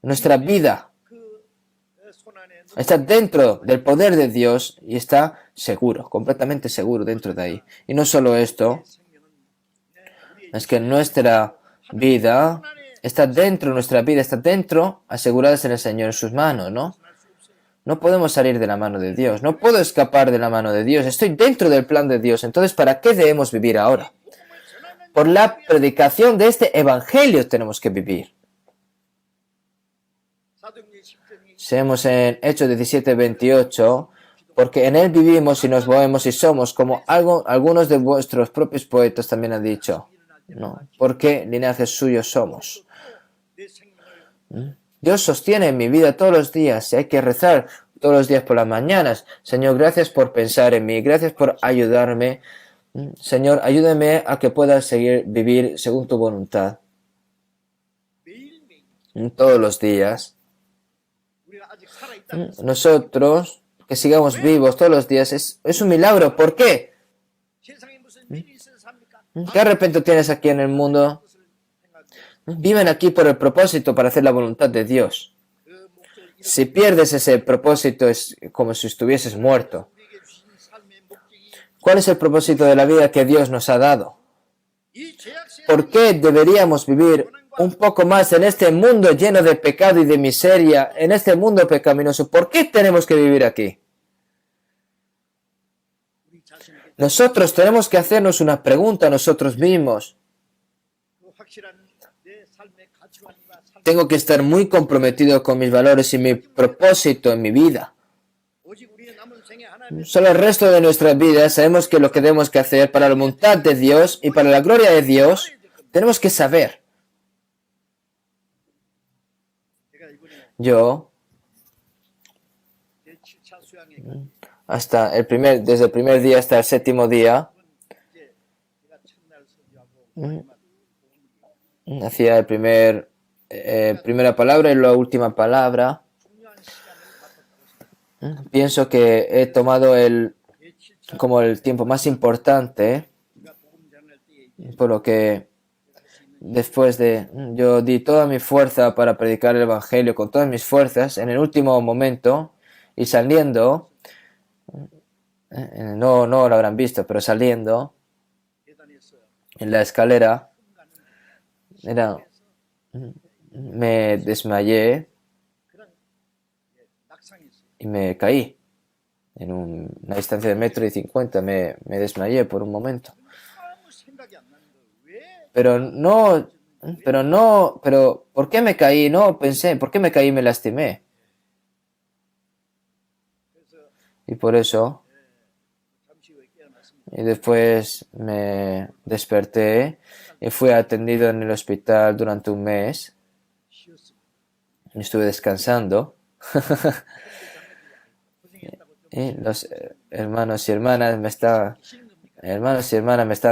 Nuestra vida está dentro del poder de Dios y está seguro, completamente seguro dentro de ahí. Y no solo esto, es que nuestra vida está dentro, aseguradas en el Señor, en sus manos, ¿no? No podemos salir de la mano de Dios, no puedo escapar de la mano de Dios, estoy dentro del plan de Dios. Entonces, ¿para qué debemos vivir ahora? Por la predicación de este evangelio tenemos que vivir. Seamos en Hechos 17, 28, porque en él vivimos y nos movemos y somos, como algunos de vuestros propios poetas también han dicho, ¿no? Porque linajes suyos somos. Dios sostiene mi vida todos los días y hay que rezar todos los días por las mañanas. Señor, gracias por pensar en mí, gracias por ayudarme. Señor, ayúdame a que pueda vivir según tu voluntad. Todos los días. Nosotros, que sigamos vivos todos los días, es un milagro. ¿Por qué? ¿Qué arrepentimiento tienes aquí en el mundo? Viven aquí por el propósito para hacer la voluntad de Dios. Si pierdes ese propósito es como si estuvieses muerto. ¿Cuál es el propósito de la vida que Dios nos ha dado? ¿Por qué deberíamos vivir un poco más en este mundo lleno de pecado y de miseria, en este mundo pecaminoso? ¿Por qué tenemos que vivir aquí? Nosotros tenemos que hacernos una pregunta a nosotros mismos. Tengo que estar muy comprometido con mis valores y mi propósito en mi vida. Solo el resto de nuestras vidas sabemos que lo que tenemos que hacer para la voluntad de Dios y para la gloria de Dios, tenemos que saber. Yo, desde el primer día hasta el séptimo día, hacía primera palabra y la última palabra. Pienso que he tomado como el tiempo más importante, por lo que después de yo di toda mi fuerza para predicar el Evangelio con todas mis fuerzas, en el último momento y saliendo, no lo habrán visto, pero saliendo en la escalera, me desmayé y me caí. En una distancia de 1,50 m me desmayé por un momento. Pero ¿por qué me caí? No pensé, ¿por qué me caí y me lastimé? Y por eso, y después me desperté y fui atendido en el hospital durante un mes. Estuve descansando. Y los hermanos y hermanas me estaban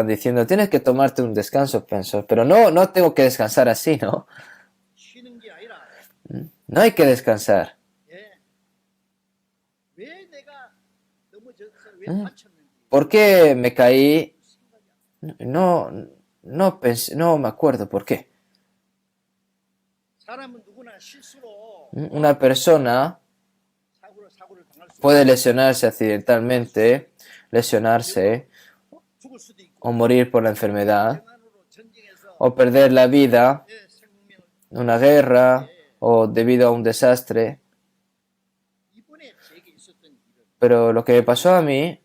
diciendo, tienes que tomarte un descanso, pensó, pero no tengo que descansar así, ¿no? No hay que descansar. ¿Por qué me caí? No me acuerdo por qué. Una persona puede lesionarse accidentalmente, o morir por la enfermedad, o perder la vida en una guerra, o debido a un desastre. Pero lo que me pasó a mí,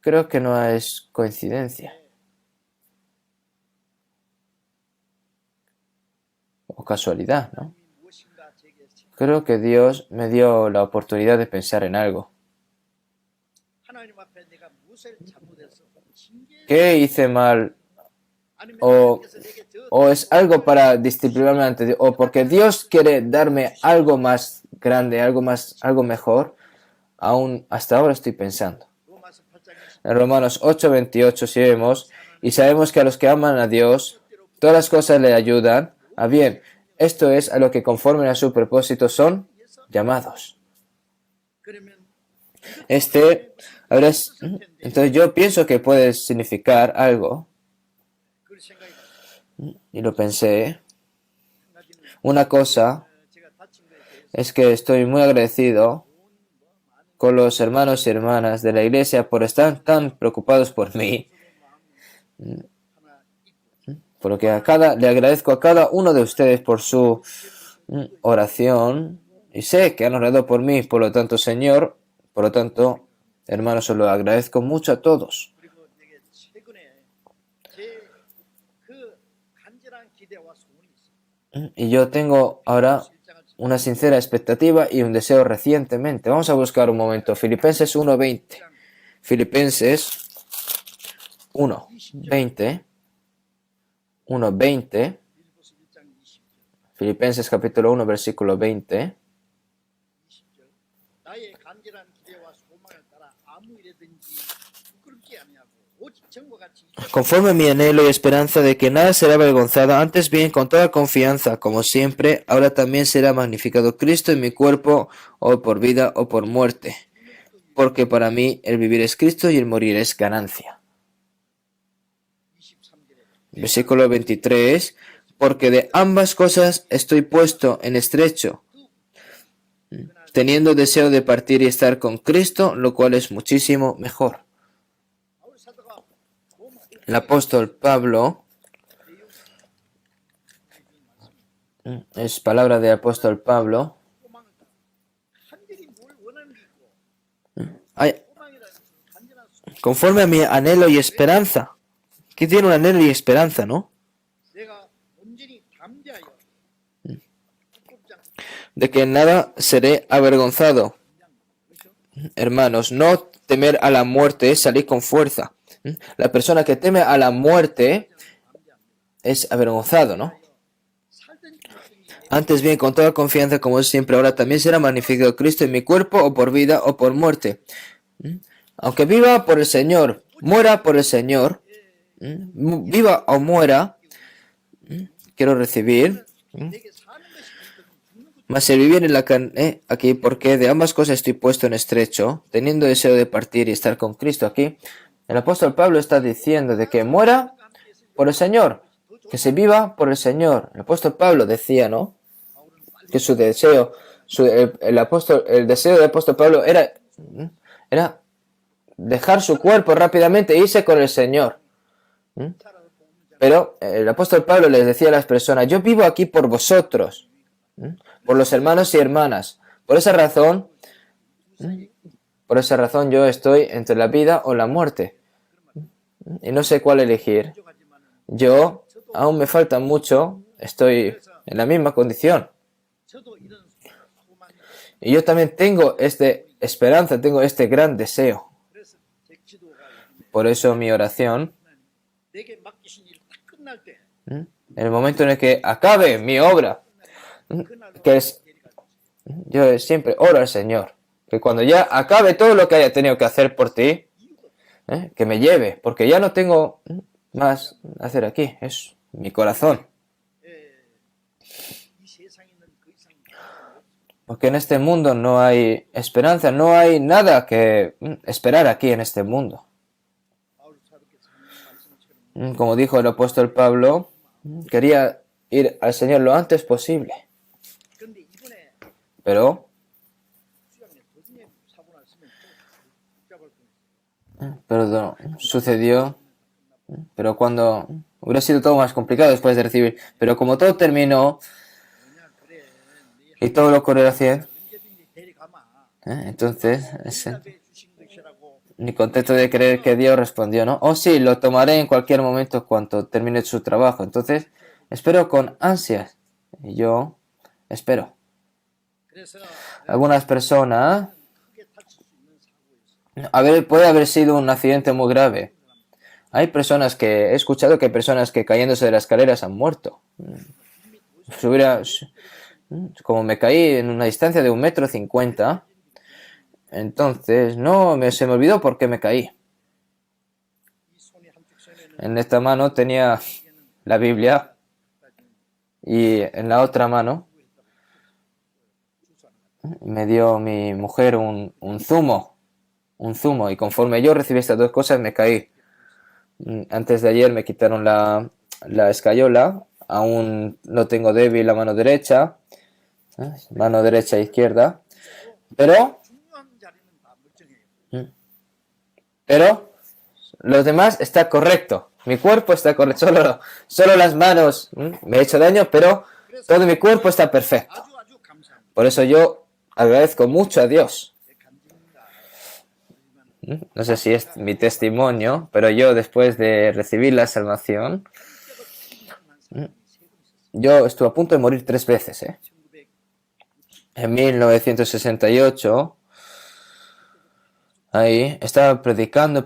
creo que no es coincidencia. O casualidad, ¿no? Creo que Dios me dio la oportunidad de pensar en algo. ¿Qué hice mal? O es algo para disciplinarme ante Dios, o porque Dios quiere darme algo más grande, algo mejor. Aún hasta ahora estoy pensando. En Romanos 8:28 si vemos, y sabemos que a los que aman a Dios, todas las cosas le ayudan a bien. Esto es a lo que conforme a su propósito son llamados. Entonces yo pienso que puede significar algo. Y lo pensé. Una cosa es que estoy muy agradecido con los hermanos y hermanas de la iglesia por estar tan preocupados por mí. Por lo que le agradezco a cada uno de ustedes por su oración. Y sé que han orado por mí, por lo tanto, hermanos, os lo agradezco mucho a todos. Y yo tengo ahora una sincera expectativa y un deseo recientemente. Vamos a buscar un momento. Filipenses 1:20. Filipenses 1:20. 1:20. Filipenses capítulo 1, versículo 20. Conforme a mi anhelo y esperanza de que nada será avergonzado, antes bien con toda confianza, como siempre, ahora también será magnificado Cristo en mi cuerpo, o por vida o por muerte. Porque para mí el vivir es Cristo y el morir es ganancia. Versículo 23. Porque de ambas cosas estoy puesto en estrecho, teniendo deseo de partir y estar con Cristo, lo cual es muchísimo mejor. El apóstol Pablo, es palabra del apóstol Pablo. Conforme a mi anhelo y esperanza. Aquí tiene un anhelo y esperanza, ¿no? De que en nada seré avergonzado. Hermanos, no temer a la muerte es salir con fuerza. La persona que teme a la muerte es avergonzado, ¿no? Antes bien, con toda confianza, como es siempre, ahora también será magnificado Cristo en mi cuerpo, o por vida o por muerte. Aunque viva por el Señor, muera por el Señor, viva o muera, quiero recibir. Mas el vivir en la carne, aquí, porque de ambas cosas estoy puesto en estrecho, teniendo deseo de partir y estar con Cristo. Aquí, el apóstol Pablo está diciendo de que muera por el Señor, que se viva por el Señor. El apóstol Pablo decía, ¿no? Que su deseo, el deseo del apóstol Pablo era dejar su cuerpo rápidamente e irse con el Señor. Pero el apóstol Pablo les decía a las personas, yo vivo aquí por vosotros, por los hermanos y hermanas. Por esa razón yo estoy entre la vida o la muerte. Y no sé cuál elegir. Yo, aún me falta mucho, estoy en la misma condición. Y yo también tengo esta esperanza, tengo este gran deseo. Por eso mi oración, en el momento en el que acabe mi obra, que es, yo siempre oro al Señor, que cuando ya acabe todo lo que haya tenido que hacer por ti, que me lleve, porque ya no tengo más a hacer aquí, es mi corazón. Porque en este mundo no hay esperanza, no hay nada que esperar aquí en este mundo. Como dijo el apóstol Pablo, quería ir al Señor lo antes posible. Pero sucedió, pero cuando hubiera sido todo más complicado después de recibir, pero como todo terminó y todo lo corrió hacia entonces ni contento de creer que Dios respondió, ¿no? Oh sí, lo tomaré en cualquier momento cuando termine su trabajo. Entonces espero con ansias y yo espero. Algunas personas, puede haber sido un accidente muy grave. Hay personas que he escuchado que hay personas que cayéndose de las escaleras han muerto. Como me caí en una distancia de 1,50 m, entonces se me olvidó por qué me caí. En esta mano tenía la Biblia y en la otra mano me dio mi mujer un zumo, y conforme yo recibí estas dos cosas me caí. Antes de ayer me quitaron la escayola, aún no tengo débil la mano derecha e izquierda, pero los demás está correcto, mi cuerpo está correcto, solo las manos me he hecho daño, pero todo mi cuerpo está perfecto. Por eso yo agradezco mucho a Dios. No sé si es mi testimonio, pero yo después de recibir la salvación, yo estuve a punto de morir 3 veces. En 1968, ahí estaba predicando.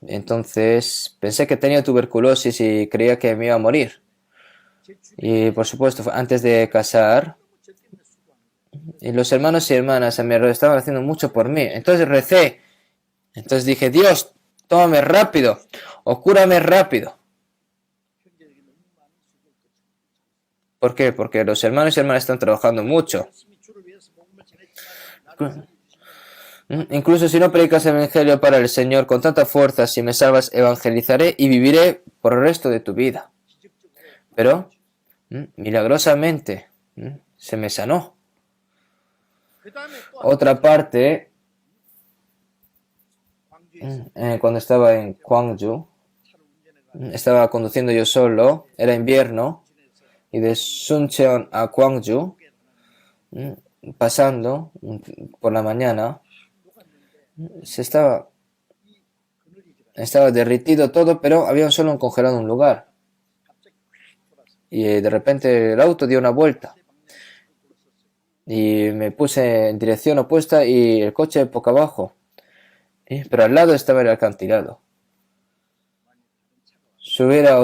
Entonces pensé que tenía tuberculosis y creía que me iba a morir. Y por supuesto, antes de casar, y los hermanos y hermanas a mi alrededor estaban haciendo mucho por mí. Entonces recé. Entonces dije, Dios, tómame rápido o cúrame rápido. ¿Por qué? Porque los hermanos y hermanas están trabajando mucho. Incluso si no predicas el evangelio para el Señor con tanta fuerza, si me salvas, evangelizaré y viviré por el resto de tu vida. Pero, milagrosamente, se me sanó. Otra parte, cuando estaba en Gwangju, estaba conduciendo yo solo, era invierno, y de Suncheon a Gwangju, pasando por la mañana, estaba derretido todo, pero había solo congelado un lugar. Y de repente el auto dio una vuelta. Y me puse en dirección opuesta y el coche poco abajo. Pero al lado estaba el acantilado. Si hubiera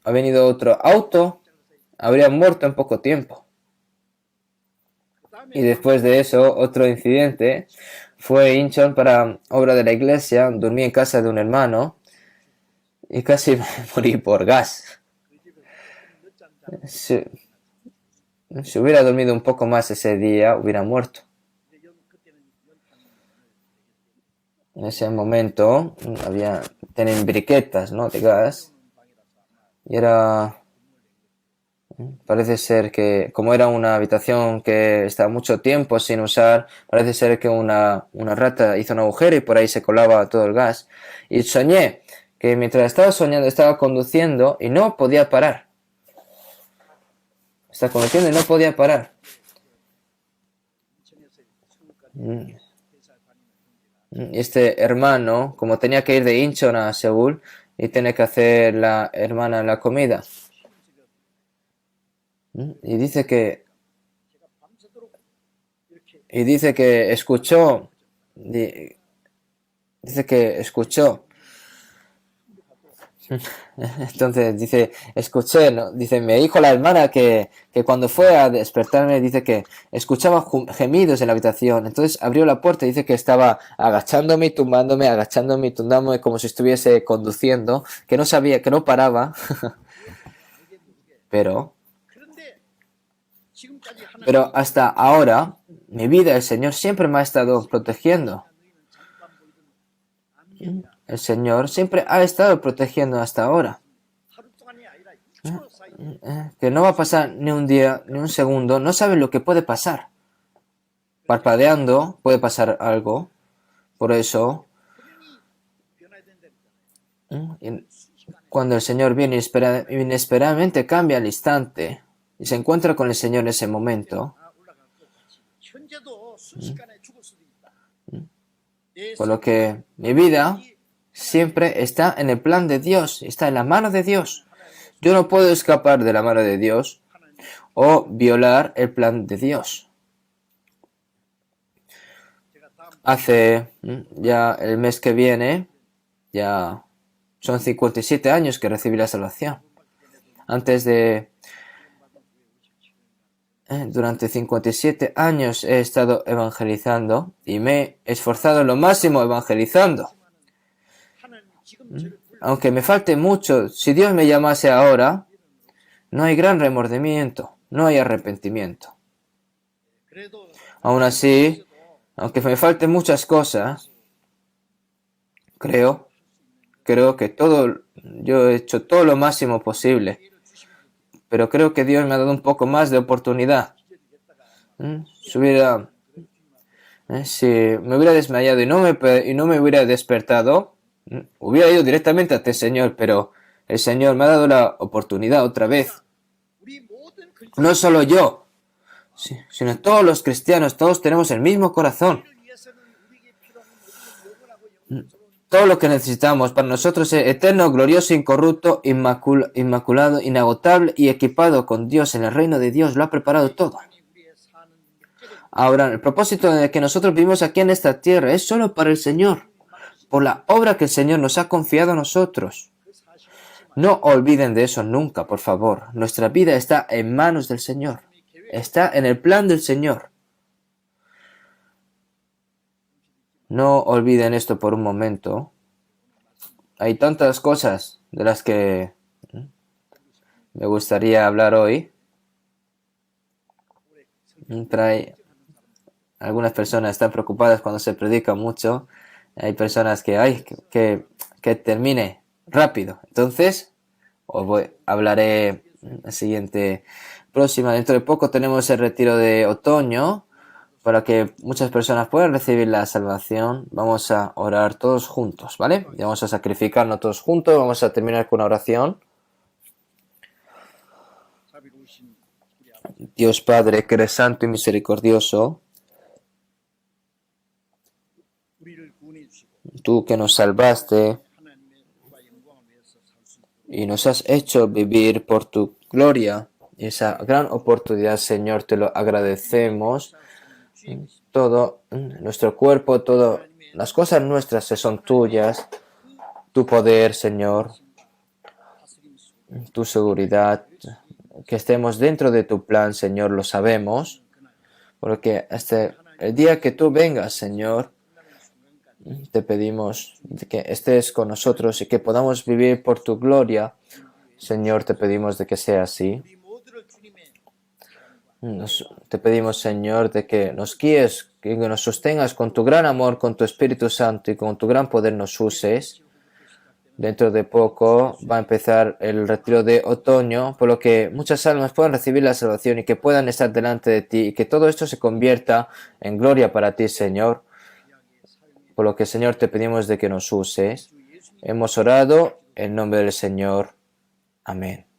venido otro auto, habría muerto en poco tiempo. Y después de eso, otro incidente fue Incheon para obra de la iglesia. Dormí en casa de un hermano y casi me morí por gas. Si hubiera dormido un poco más ese día, hubiera muerto. En ese momento tienen briquetas, ¿no?, de gas. Y parece ser que, como era una habitación que estaba mucho tiempo sin usar, parece ser que una rata hizo un agujero y por ahí se colaba todo el gas. Y soñé que mientras estaba soñando estaba conduciendo y no podía parar. Estaba conduciendo y no podía parar. Este hermano, como tenía que ir de Incheon a Seúl y tiene que hacer la hermana la comida. Y dice que escuchó, dice que escuchó. Entonces dice, escuché, ¿no? Dice, me dijo la hermana que cuando fue a despertarme, dice que escuchaba gemidos en la habitación. Entonces abrió la puerta y dice que estaba agachándome y tumbándome como si estuviese conduciendo, que no sabía, que no paraba. Pero hasta ahora, mi vida, el Señor siempre me ha estado protegiendo. El Señor siempre ha estado protegiendo hasta ahora. Que no va a pasar ni un día, ni un segundo. No sabes lo que puede pasar. Parpadeando puede pasar algo. Por eso, cuando el Señor viene inesperadamente cambia al instante y se encuentra con el Señor en ese momento. Por lo que mi vida siempre está en el plan de Dios, está en la mano de Dios. Yo no puedo escapar de la mano de Dios o violar el plan de Dios. Hace ya el mes que viene, ya son 57 años que recibí la salvación. Durante 57 años he estado evangelizando y me he esforzado lo máximo evangelizando. Aunque me falte mucho, si Dios me llamase ahora, no hay gran remordimiento, no hay arrepentimiento. Aún así, aunque me falten muchas cosas, creo que yo he hecho todo lo máximo posible, pero creo que Dios me ha dado un poco más de oportunidad. Si me hubiera desmayado y no me hubiera despertado, hubiera ido directamente ante el Señor, pero el Señor me ha dado la oportunidad otra vez. No solo yo, sino todos los cristianos, todos tenemos el mismo corazón. Todo lo que necesitamos para nosotros es eterno, glorioso, incorrupto, inmaculado, inagotable y equipado con Dios en el reino de Dios. Lo ha preparado todo. Ahora, el propósito de que nosotros vivimos aquí en esta tierra es solo para el Señor, por la obra que el Señor nos ha confiado a nosotros. No olviden de eso nunca, por favor. Nuestra vida está en manos del Señor. Está en el plan del Señor. No olviden esto por un momento. Hay tantas cosas de las que me gustaría hablar hoy. Algunas personas están preocupadas cuando se predica mucho. Hay personas que termine rápido. Entonces, hablaré la siguiente próxima. Dentro de poco tenemos el retiro de otoño para que muchas personas puedan recibir la salvación. Vamos a orar todos juntos, ¿vale? Y vamos a sacrificarnos todos juntos. Vamos a terminar con una oración. Dios Padre, que eres santo y misericordioso, tú que nos salvaste y nos has hecho vivir por tu gloria, esa gran oportunidad, Señor, te lo agradecemos. Todo nuestro cuerpo, todas las cosas nuestras son tuyas, tu poder, Señor, tu seguridad, que estemos dentro de tu plan, Señor, lo sabemos, porque hasta el día que tú vengas, Señor, te pedimos que estés con nosotros y que podamos vivir por tu gloria. Señor, te pedimos de que sea así. Te pedimos, Señor, de que nos guíes, que nos sostengas con tu gran amor, con tu Espíritu Santo y con tu gran poder nos uses. Dentro de poco va a empezar el retiro de otoño, por lo que muchas almas puedan recibir la salvación y que puedan estar delante de ti y que todo esto se convierta en gloria para ti, Señor. Por lo que, Señor, te pedimos de que nos uses. Hemos orado en nombre del Señor. Amén.